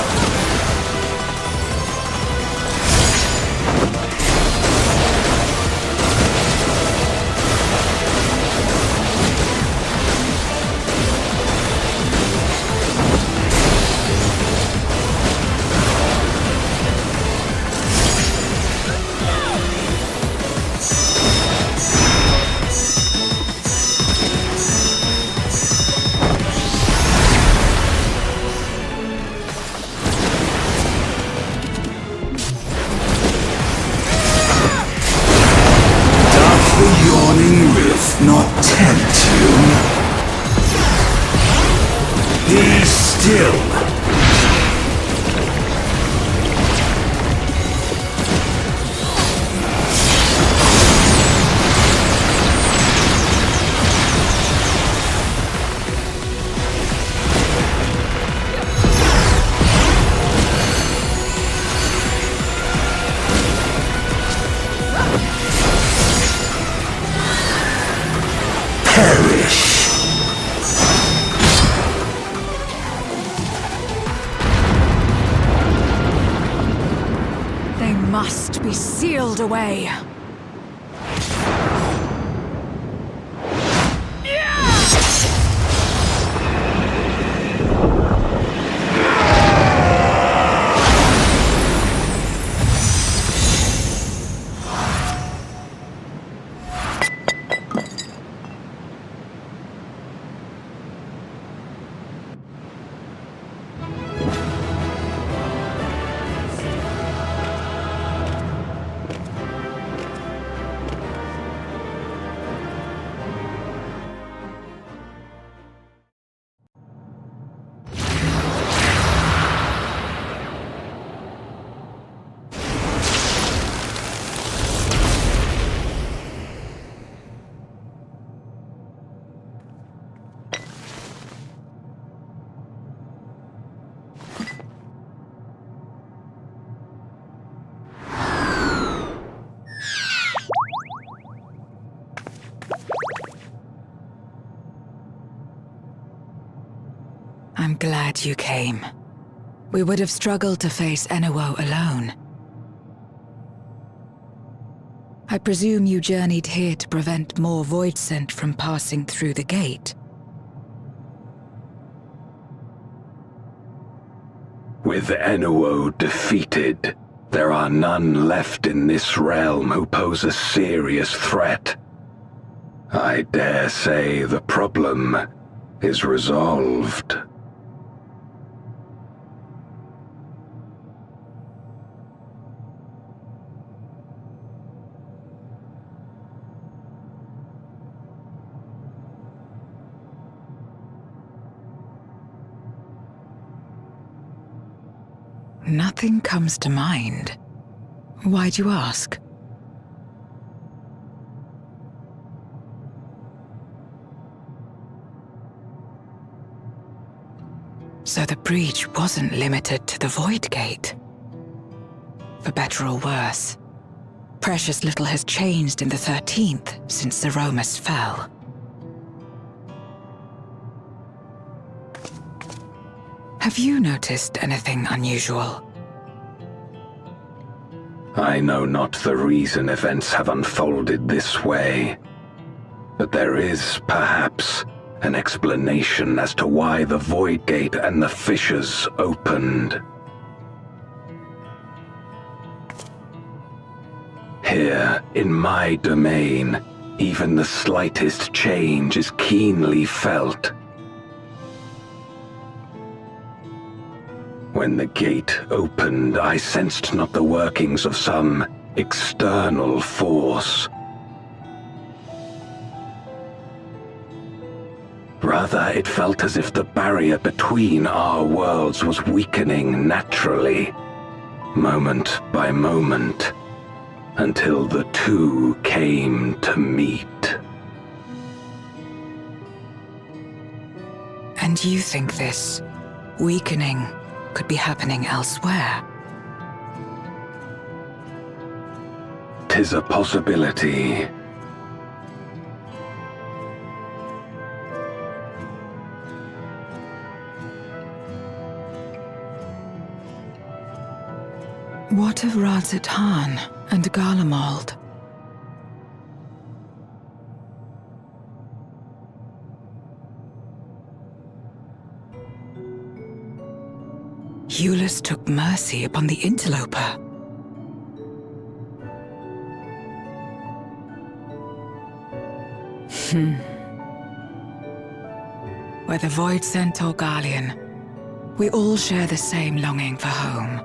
Not tempt you. Be still. Perish. They must be sealed away. I'm glad you came. We would have struggled to face Enuo alone. I presume you journeyed here to prevent more Voidsent from passing through the gate. With Enuo defeated, there are none left in this realm who pose a serious threat. I dare say the problem is resolved. Nothing comes to mind. Why'd you ask? So the breach wasn't limited to the Void Gate. For better or worse, precious little has changed in the 13th since Zeromus fell. Have you noticed anything unusual? I know not the reason events have unfolded this way, but there is, perhaps, an explanation as to why the Void Gate and the fissures opened. Here, in my domain, even the slightest change is keenly felt. When the gate opened, I sensed not the workings of some external force. Rather, it felt as if the barrier between our worlds was weakening naturally, moment by moment, until the two came to meet. And you think this weakening could be happening elsewhere? 'Tis a possibility. What of Radzatan and Garlemald? Ulus took mercy upon the interloper. Whether Void Sent or Garlean, we all share the same longing for home.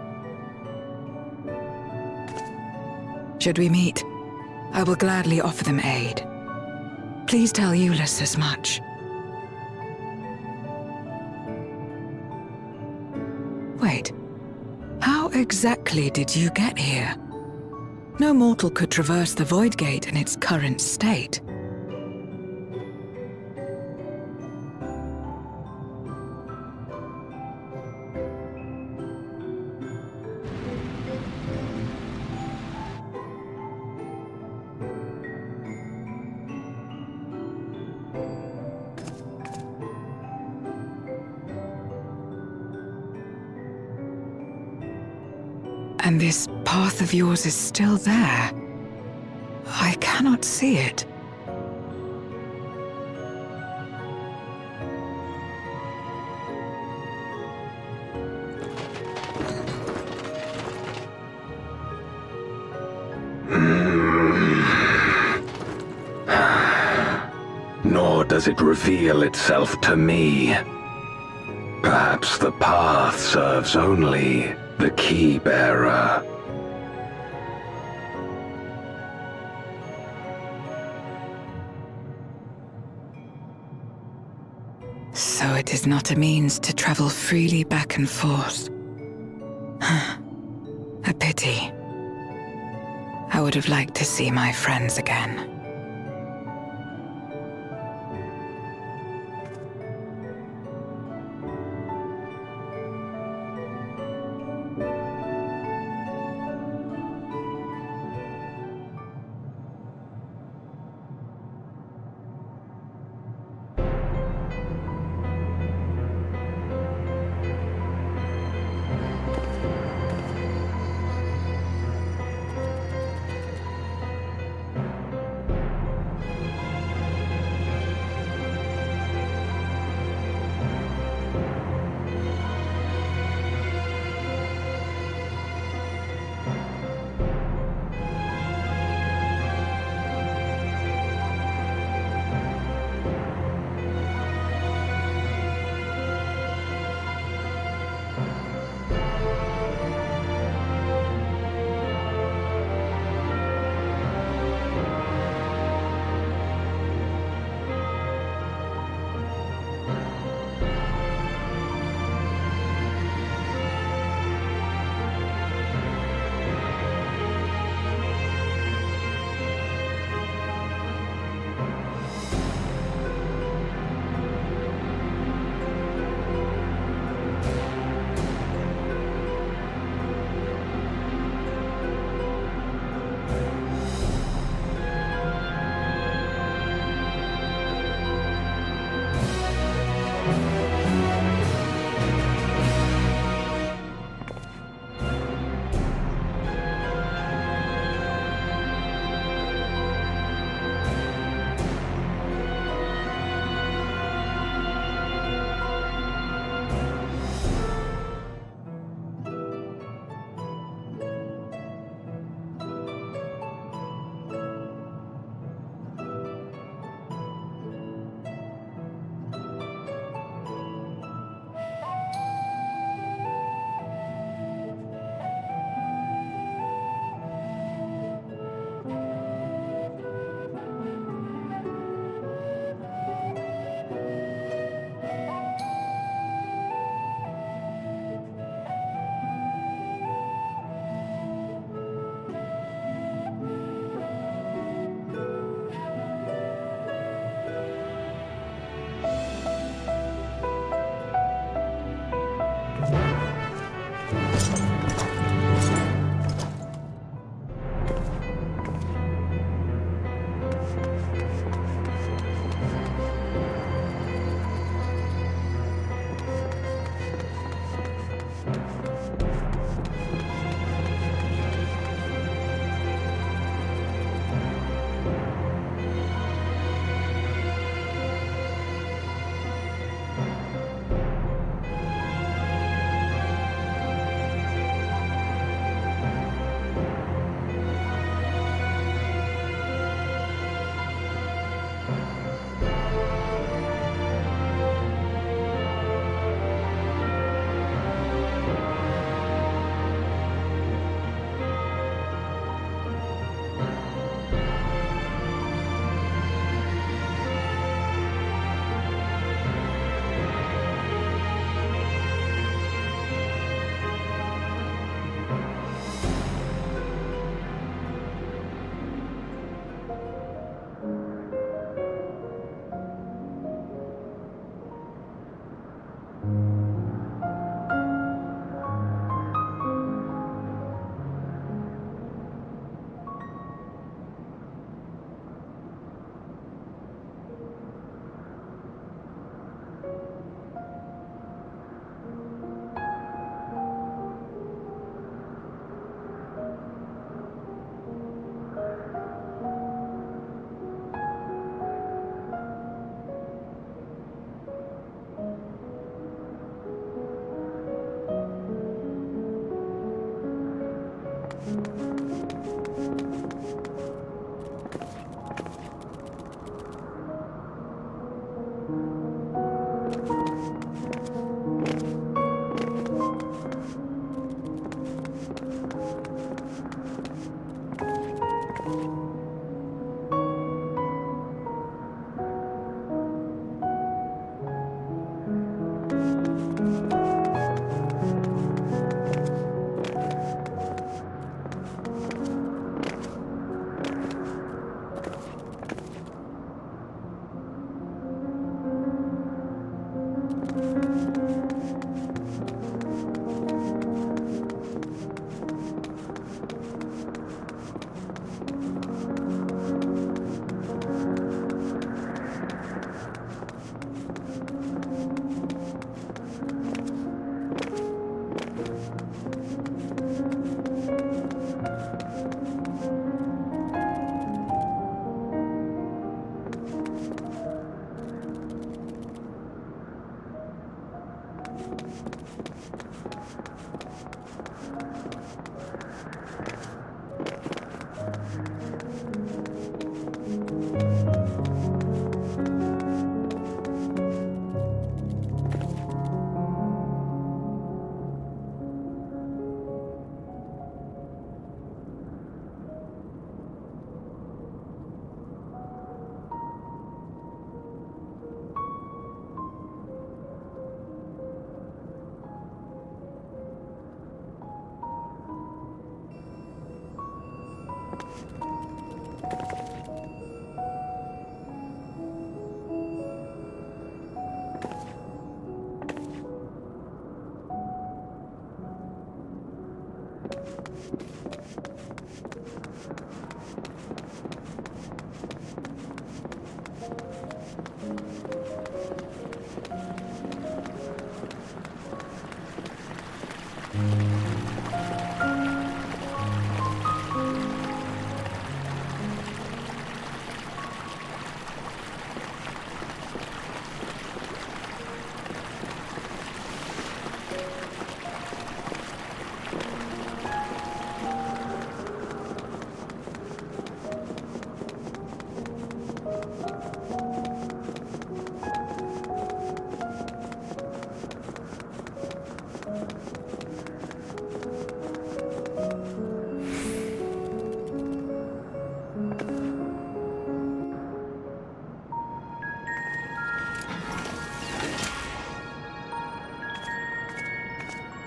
Should we meet, I will gladly offer them aid. Please tell Ulus as much. Wait, how exactly did you get here? No mortal could traverse the Void Gate in its current state. And this path of yours is still there. I cannot see it. Nor does it reveal itself to me. Perhaps the path serves only the key bearer. So it is not a means to travel freely back and forth. A pity. I would have liked to see my friends again.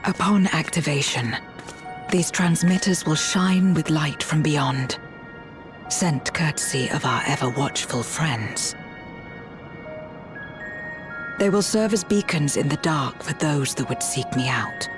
Upon activation, these transmitters will shine with light from beyond, sent courtesy of our ever-watchful friends. They will serve as beacons in the dark for those that would seek me out.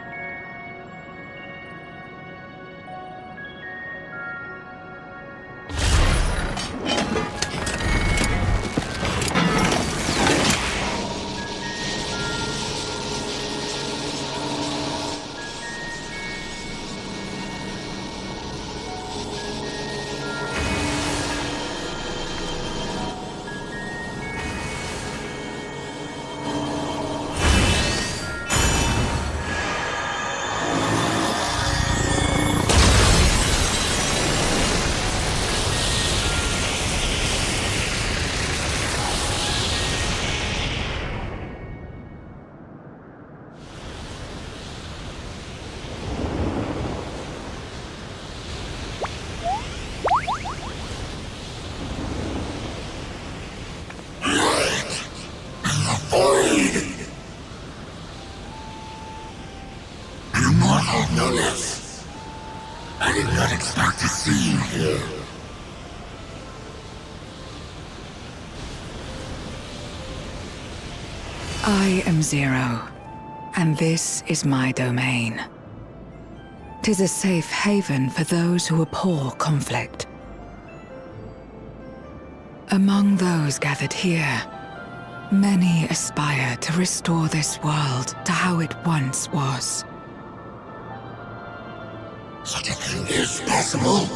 I am Zero, and this is my domain. 'Tis a safe haven for those who abhor conflict. Among those gathered here, many aspire to restore this world to how it once was. Such a thing is possible.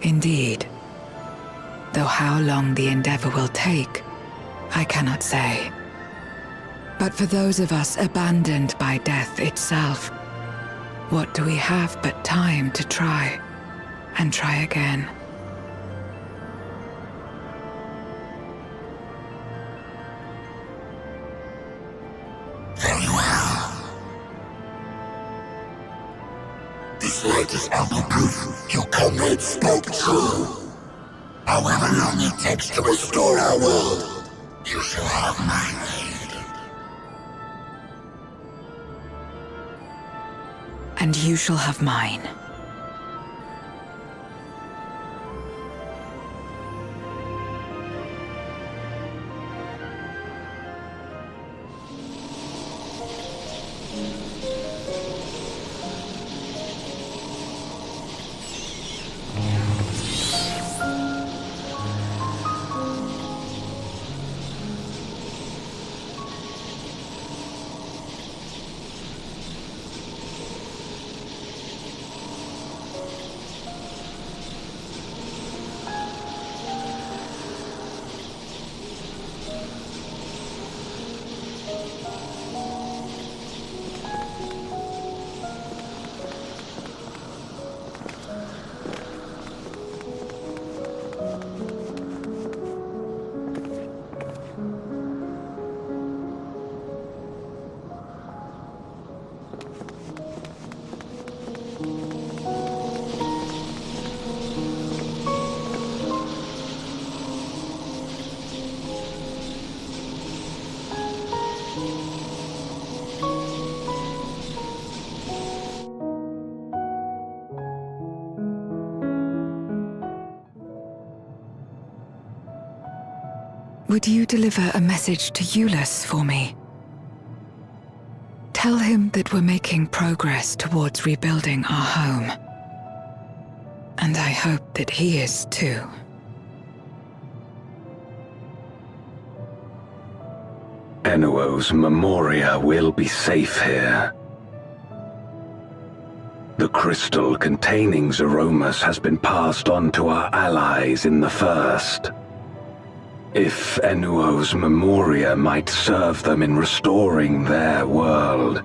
Indeed. Though how long the endeavor will take, I cannot say. But for those of us abandoned by death itself, what do we have but time to try, and try again? Very well. This light is ample proof your comrade spoke true. However long it takes to restore our world, you shall have my aid. And you shall have mine. Would you deliver a message to Ulus for me? Tell him that we're making progress towards rebuilding our home. And I hope that he is too. Enuo's Memoria will be safe here. The crystal containing Zeromus has been passed on to our allies in the First. If Enuo's Memoria might serve them in restoring their world,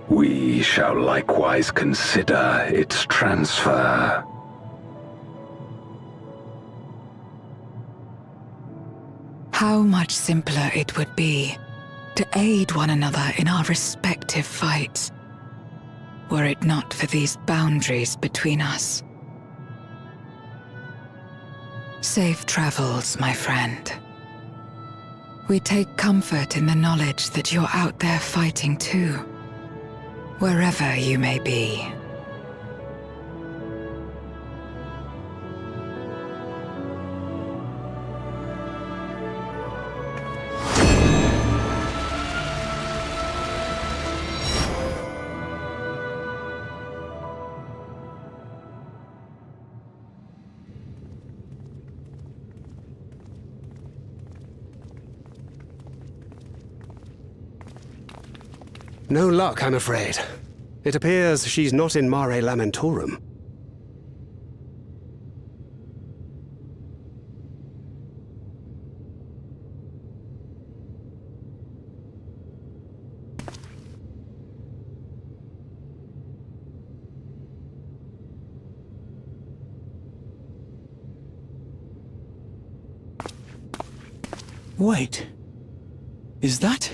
we shall likewise consider its transfer. How much simpler it would be to aid one another in our respective fights, were it not for these boundaries between us. Safe travels, my friend. We take comfort in the knowledge that you're out there fighting too, wherever you may be. No luck, I'm afraid. It appears she's not in Mare Lamentorum. Wait. Is that...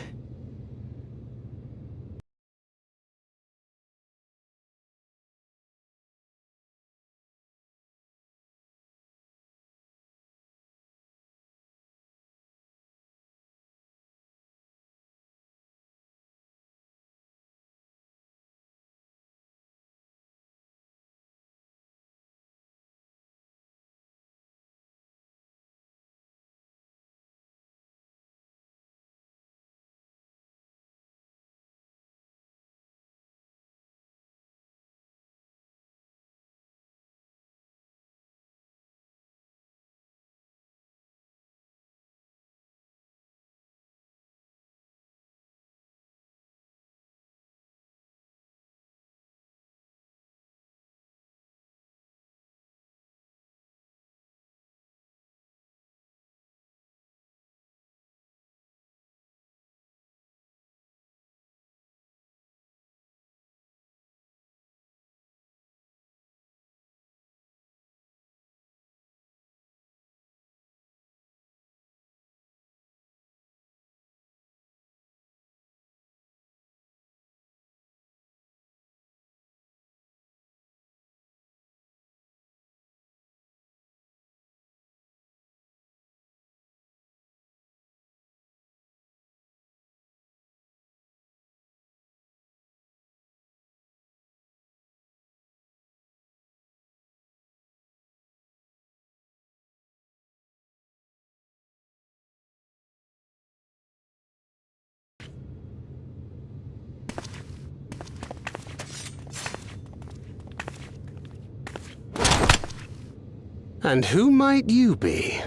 And who might you be?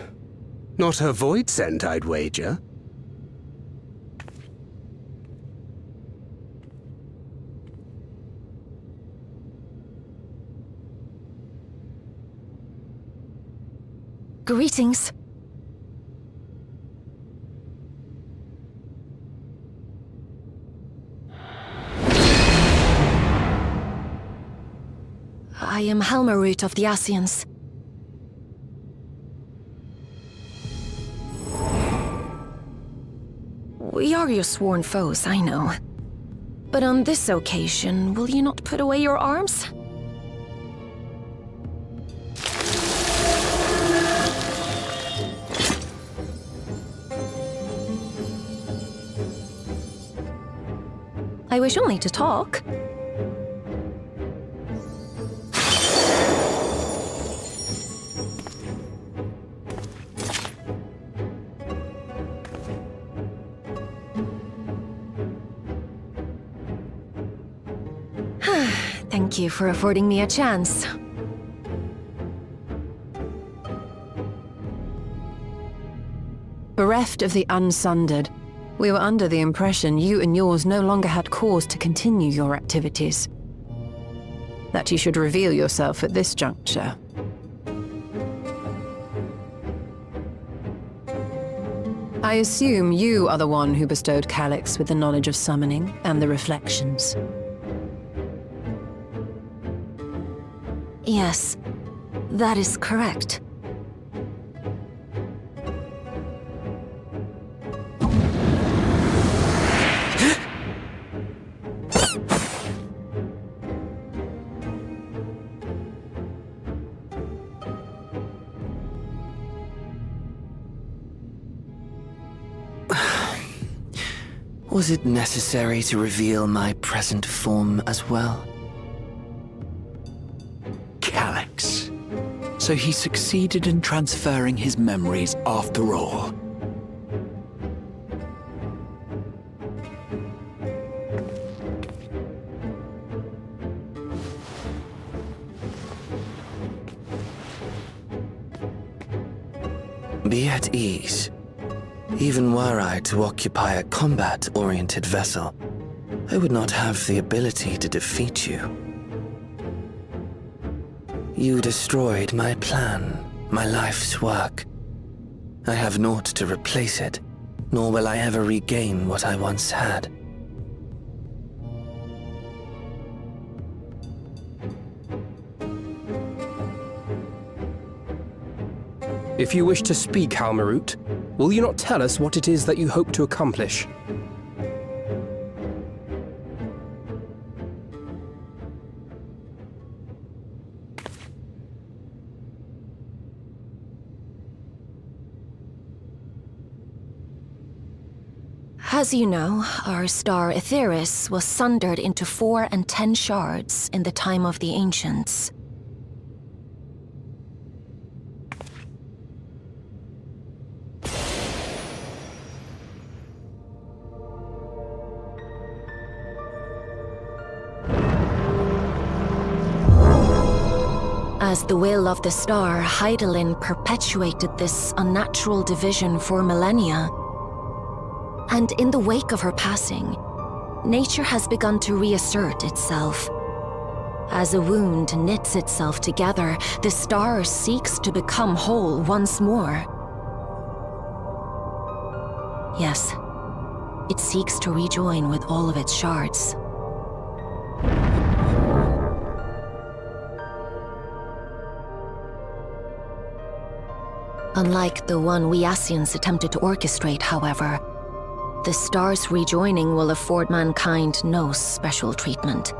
Not her void scent, I'd wager. Greetings. I am Helmarut of the Asians. We are your sworn foes, I know. But on this occasion, will you not put away your arms? I wish only to talk. Thank you for affording me a chance. Bereft of the Unsundered, we were under the impression you and yours no longer had cause to continue your activities. That you should reveal yourself at this juncture. I assume you are the one who bestowed Calyx with the knowledge of summoning and the reflections. Yes, that is correct. Was it necessary to reveal my present form as well? Calyx. So he succeeded in transferring his memories after all. Be at ease. Even were I to occupy a combat-oriented vessel, I would not have the ability to defeat you. You destroyed my plan, my life's work. I have naught to replace it, nor will I ever regain what I once had. If you wish to speak, Helmarut, will you not tell us what it is that you hope to accomplish? As you know, our star Aetheris was sundered into 4 and 10 shards in the time of the Ancients. As the will of the star, Hydaelyn perpetuated this unnatural division for millennia. And in the wake of her passing, nature has begun to reassert itself. As a wound knits itself together, the star seeks to become whole once more. Yes, it seeks to rejoin with all of its shards. Unlike the one we Asians attempted to orchestrate, however, the star's rejoining will afford mankind no special treatment.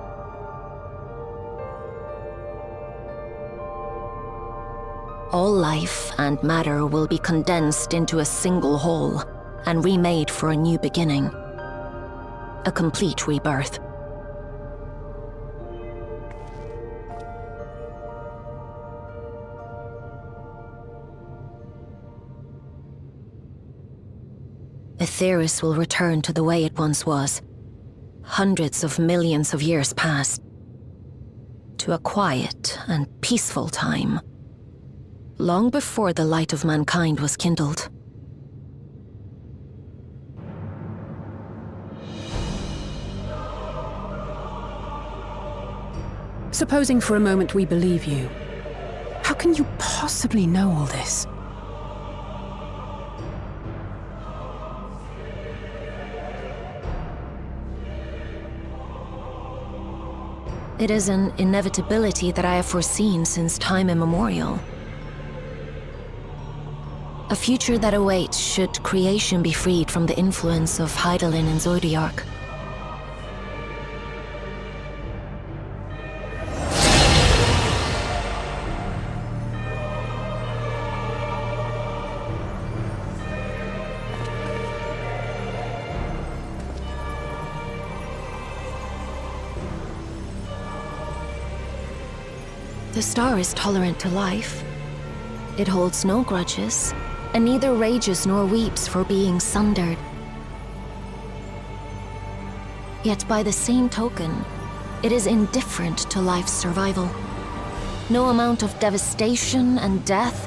All life and matter will be condensed into a single whole and remade for a new beginning. A complete rebirth. Aetheris will return to the way it once was, hundreds of millions of years past, to a quiet and peaceful time, long before the light of mankind was kindled. Supposing for a moment we believe you, how can you possibly know all this? It is an inevitability that I have foreseen since time immemorial. A future that awaits should creation be freed from the influence of Hydaelyn and Zodiac. The star is tolerant to life. It holds no grudges, and neither rages nor weeps for being sundered. Yet by the same token, it is indifferent to life's survival. No amount of devastation and death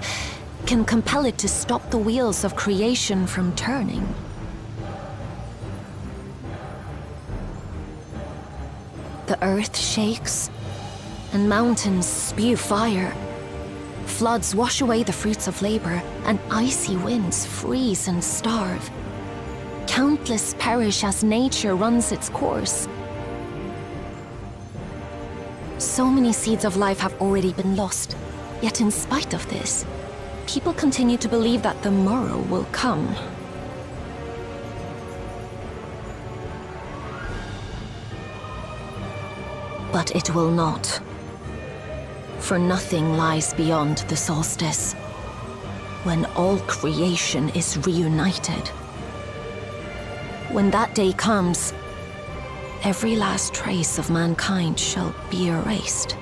can compel it to stop the wheels of creation from turning. The earth shakes, and mountains spew fire. Floods wash away the fruits of labor, and icy winds freeze and starve. Countless perish as nature runs its course. So many seeds of life have already been lost, yet in spite of this, people continue to believe that the morrow will come. But it will not. For nothing lies beyond the solstice, when all creation is reunited. When that day comes, every last trace of mankind shall be erased.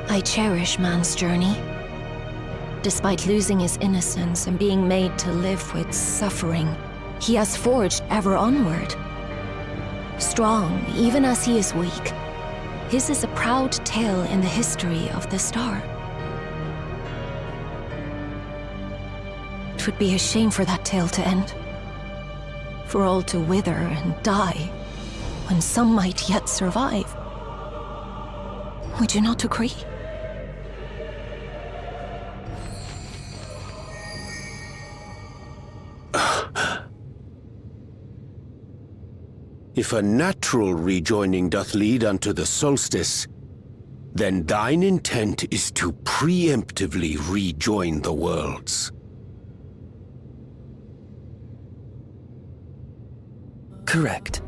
I cherish man's journey. Despite losing his innocence and being made to live with suffering, he has forged ever onward. Strong, even as he is weak, his is a proud tale in the history of the star. It would be a shame for that tale to end. For all to wither and die, when some might yet survive. Would you not agree? If a natural rejoining doth lead unto the solstice, then thine intent is to preemptively rejoin the worlds. Correct.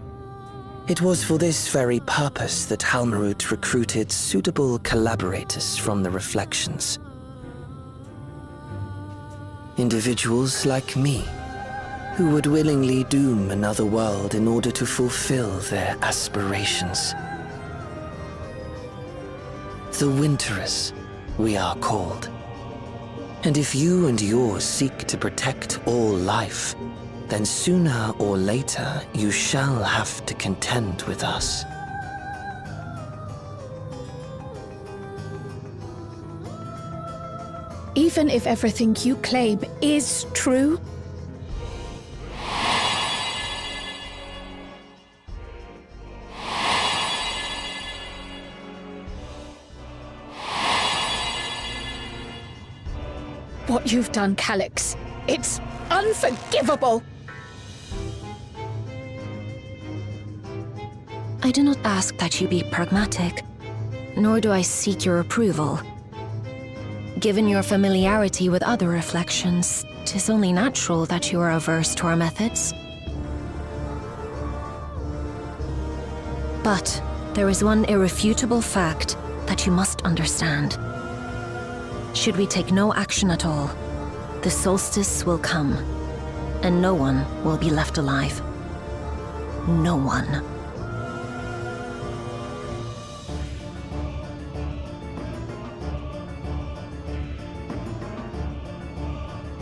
It was for this very purpose that Halmarut recruited suitable collaborators from the Reflections. Individuals like me, who would willingly doom another world in order to fulfill their aspirations. The Winterers, we are called. And if you and yours seek to protect all life, then sooner or later you shall have to contend with us. Even if everything you claim is true, what you've done, Calyx, it's unforgivable! I do not ask that you be pragmatic, nor do I seek your approval. Given your familiarity with other reflections, 'tis only natural that you are averse to our methods. But there is one irrefutable fact that you must understand. Should we take no action at all, the solstice will come, and no one will be left alive. No one.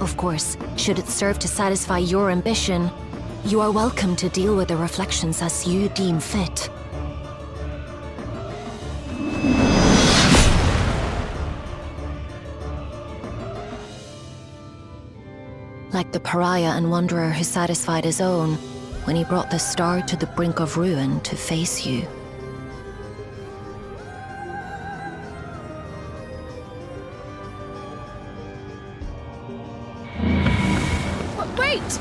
of course, should it serve to satisfy your ambition, you are welcome to deal with the reflections as you deem fit. Like the pariah and wanderer who satisfied his own when he brought the star to the brink of ruin to face you. Wait!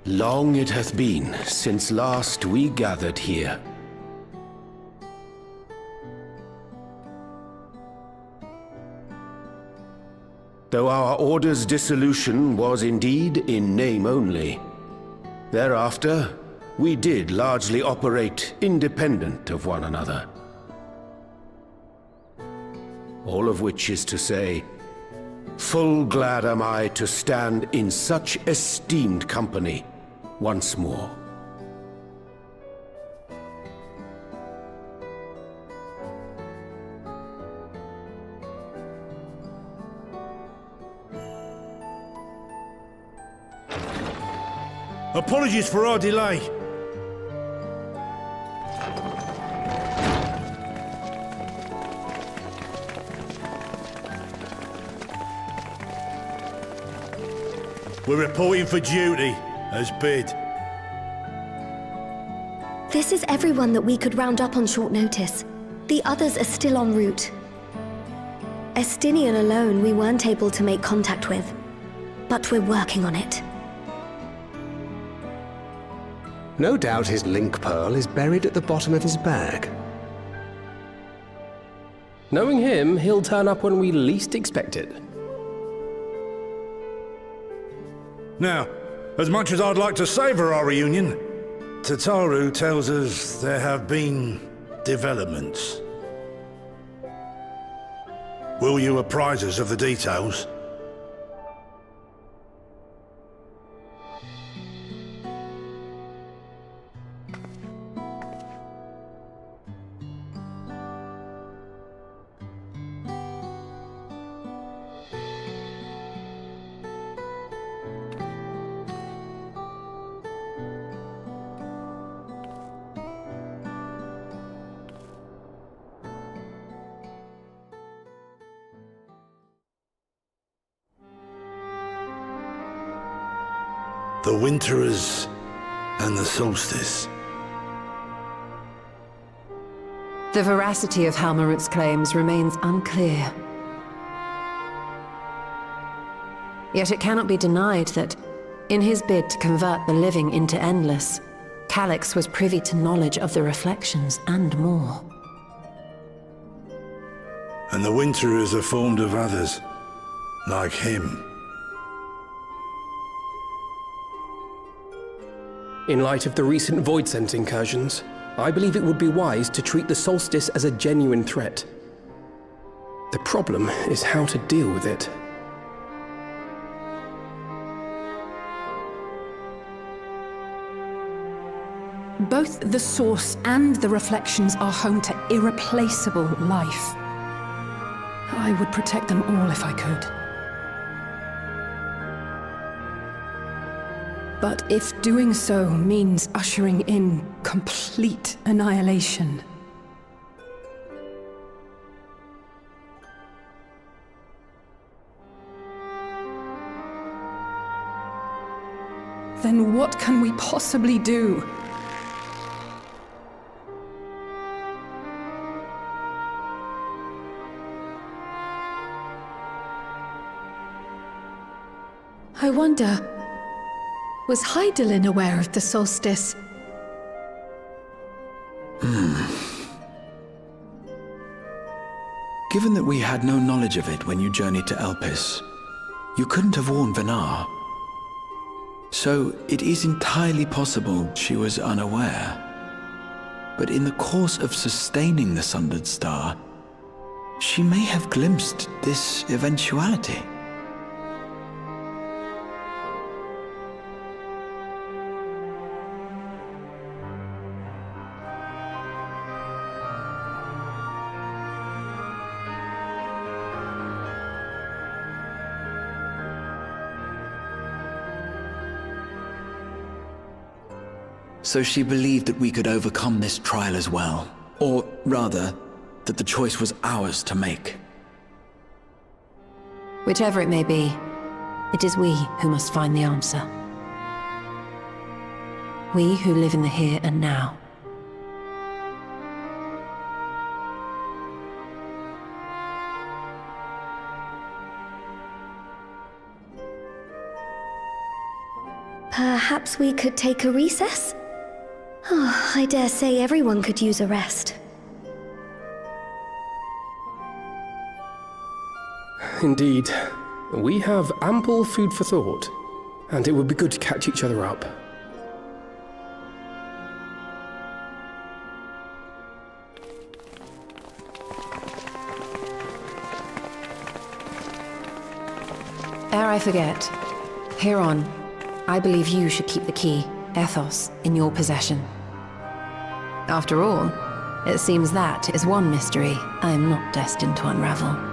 Long it hath been since last we gathered here. Though our Order's dissolution was indeed in name only, thereafter, we did largely operate independent of one another. All of which is to say, full glad am I to stand in such esteemed company once more. Apologies for our delay. We're reporting for duty, as bid. This is everyone that we could round up on short notice. The others are still en route. Estinian alone we weren't able to make contact with, but we're working on it. No doubt his link pearl is buried at the bottom of his bag. Knowing him, he'll turn up when we least expect it. Now, as much as I'd like to savor our reunion, Tataru tells us there have been developments. Will you apprise us of the details? The Winterers and the Solstice. The veracity of Halmarut's claims remains unclear. Yet it cannot be denied that, in his bid to convert the living into endless, Calyx was privy to knowledge of the reflections and more. And the Winterers are formed of others, like him. In light of the recent Voidsent incursions, I believe it would be wise to treat the Solstice as a genuine threat. The problem is how to deal with it. Both the Source and the Reflections are home to irreplaceable life. I would protect them all if I could. But if doing so means ushering in complete annihilation, then what can we possibly do? I wonder, was Hydaelyn aware of the solstice? Given that we had no knowledge of it when you journeyed to Elpis, you couldn't have warned Venar. So it is entirely possible she was unaware. But in the course of sustaining the Sundered Star, she may have glimpsed this eventuality. So she believed that we could overcome this trial as well. Or rather, that the choice was ours to make. Whichever it may be, it is we who must find the answer. We who live in the here and now. Perhaps perhaps we could take a recess? Oh, I dare say everyone could use a rest. Indeed. We have ample food for thought, and it would be good to catch each other up. Ere I forget, Heron, I believe you should keep the key, Ethos, in your possession. After all, it seems that is one mystery I am not destined to unravel.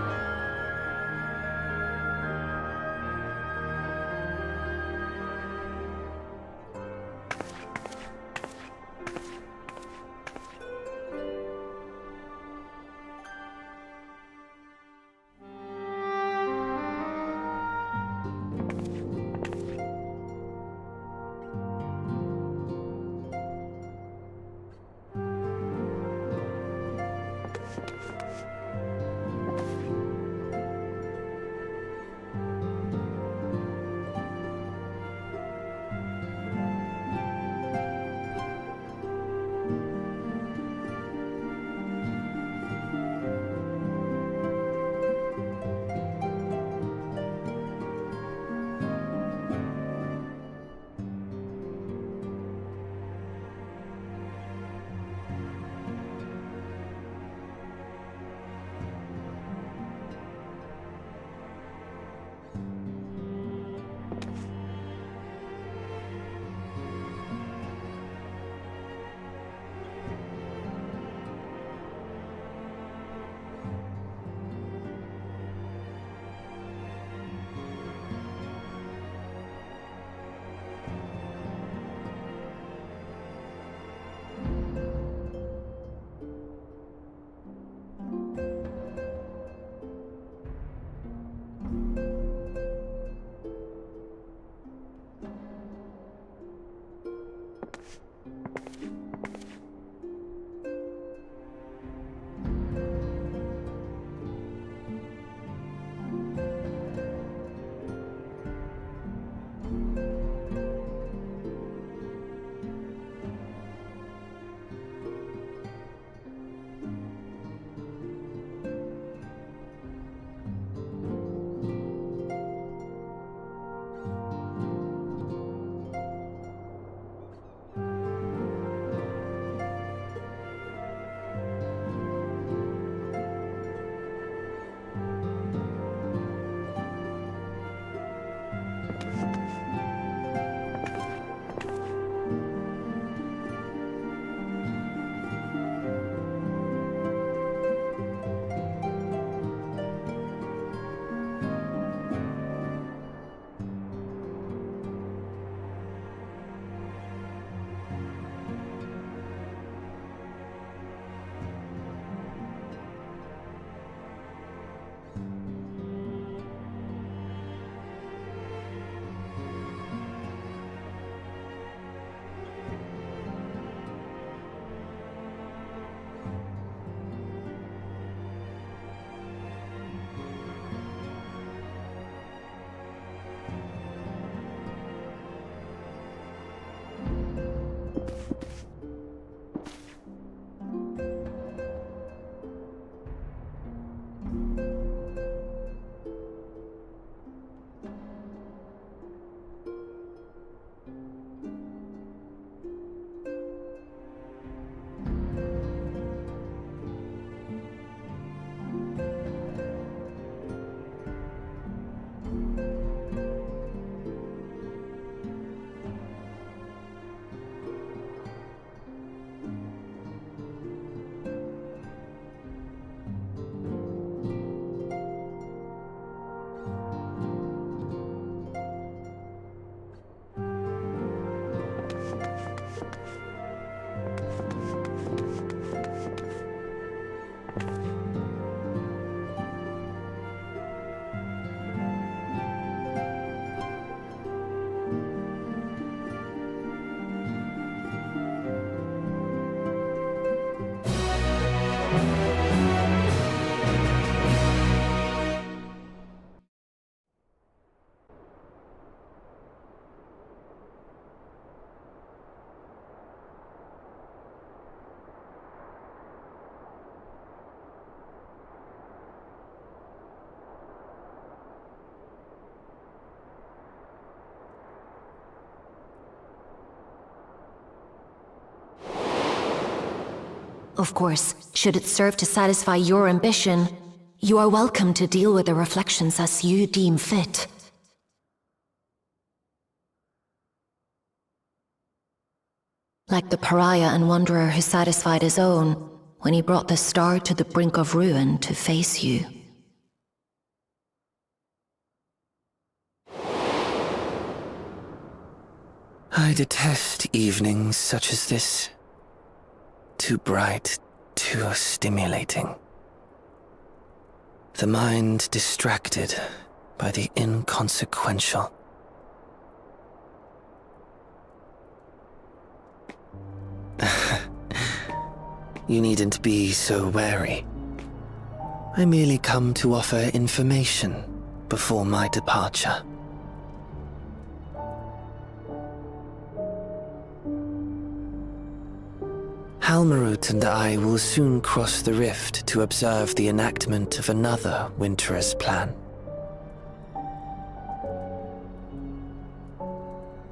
Of course, should it serve to satisfy your ambition, you are welcome to deal with the reflections as you deem fit. Like the pariah and wanderer who satisfied his own when he brought the star to the brink of ruin to face you. I detest evenings such as this. Too bright, too stimulating. The mind distracted by the inconsequential. You needn't be so wary. I merely come to offer information before my departure. Halmarut and I will soon cross the rift to observe the enactment of another Winter's plan.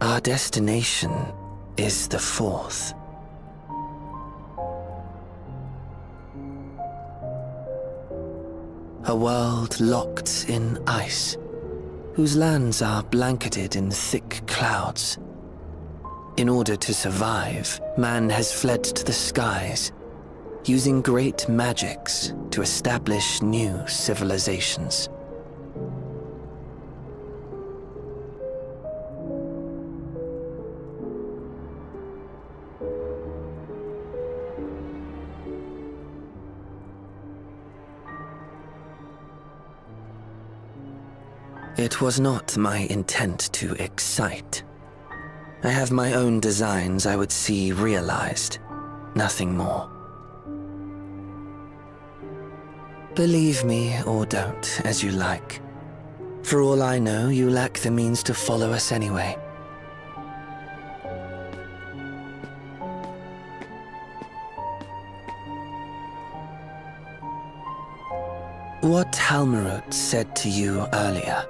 Our destination is the fourth. A world locked in ice, whose lands are blanketed in thick clouds. In order to survive, man has fled to the skies, using great magics to establish new civilizations. It was not my intent to excite. I have my own designs I would see realized, nothing more. Believe me or don't, as you like. For all I know, you lack the means to follow us anyway. What Halmarut said to you earlier.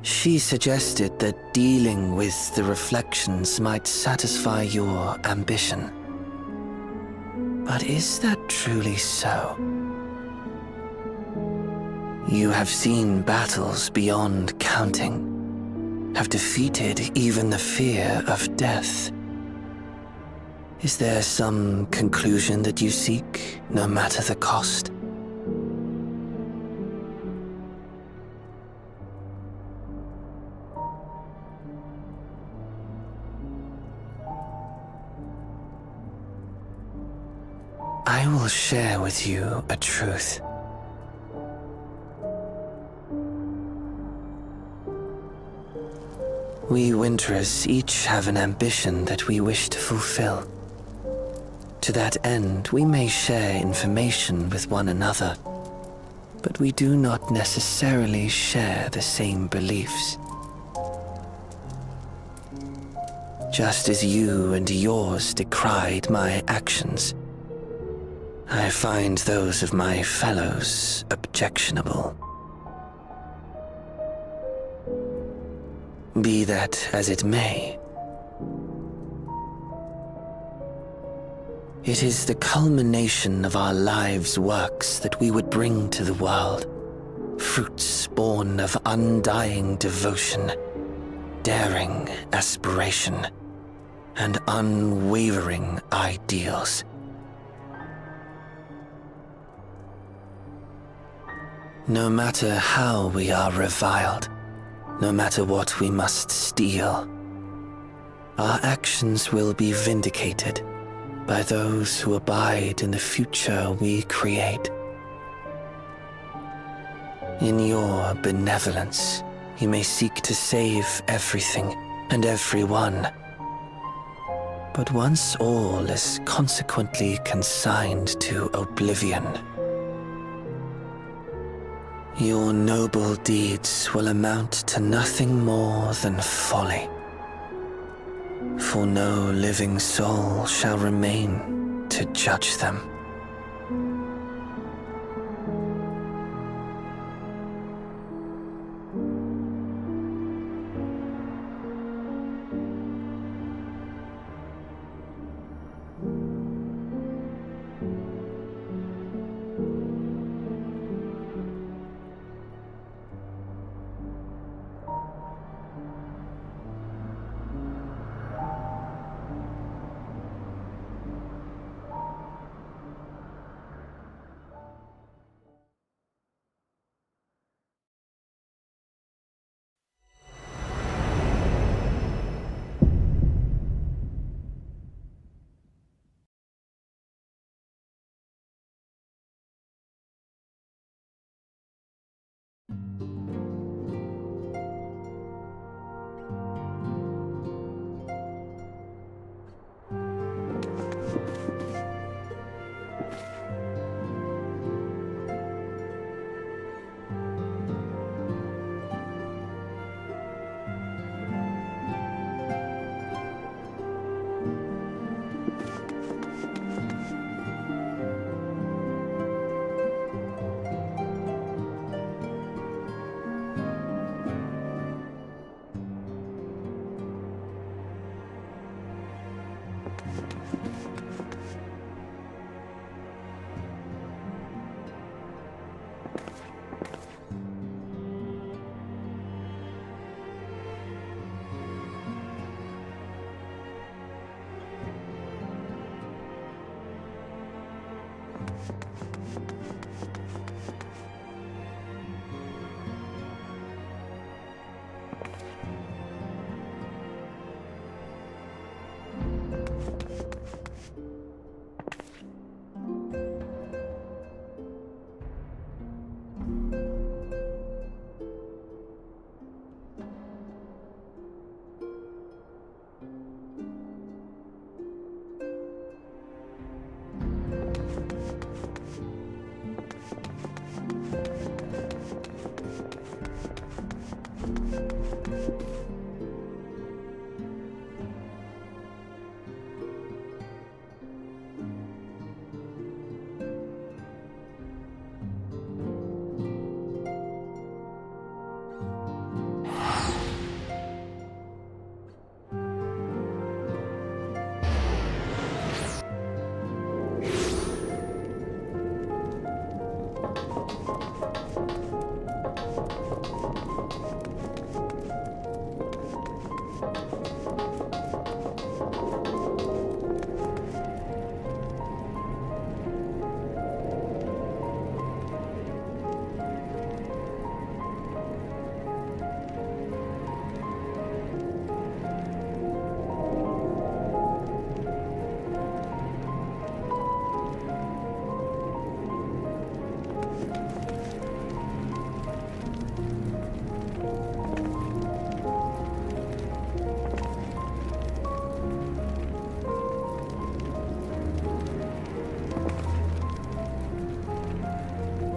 She suggested that dealing with the reflections might satisfy your ambition. But is that truly so? You have seen battles beyond counting, have defeated even the fear of death. Is there some conclusion that you seek, no matter the cost? I will share with you a truth. We Winterers each have an ambition that we wish to fulfill. To that end, we may share information with one another, but we do not necessarily share the same beliefs. Just as you and yours decried my actions, I find those of my fellows objectionable. Be that as it may, it is the culmination of our lives' works that we would bring to the world, fruits born of undying devotion, daring aspiration, and unwavering ideals. No matter how we are reviled, no matter what we must steal, our actions will be vindicated by those who abide in the future we create. In your benevolence, you may seek to save everything and everyone. But once all is consequently consigned to oblivion, your noble deeds will amount to nothing more than folly. For no living soul shall remain to judge them.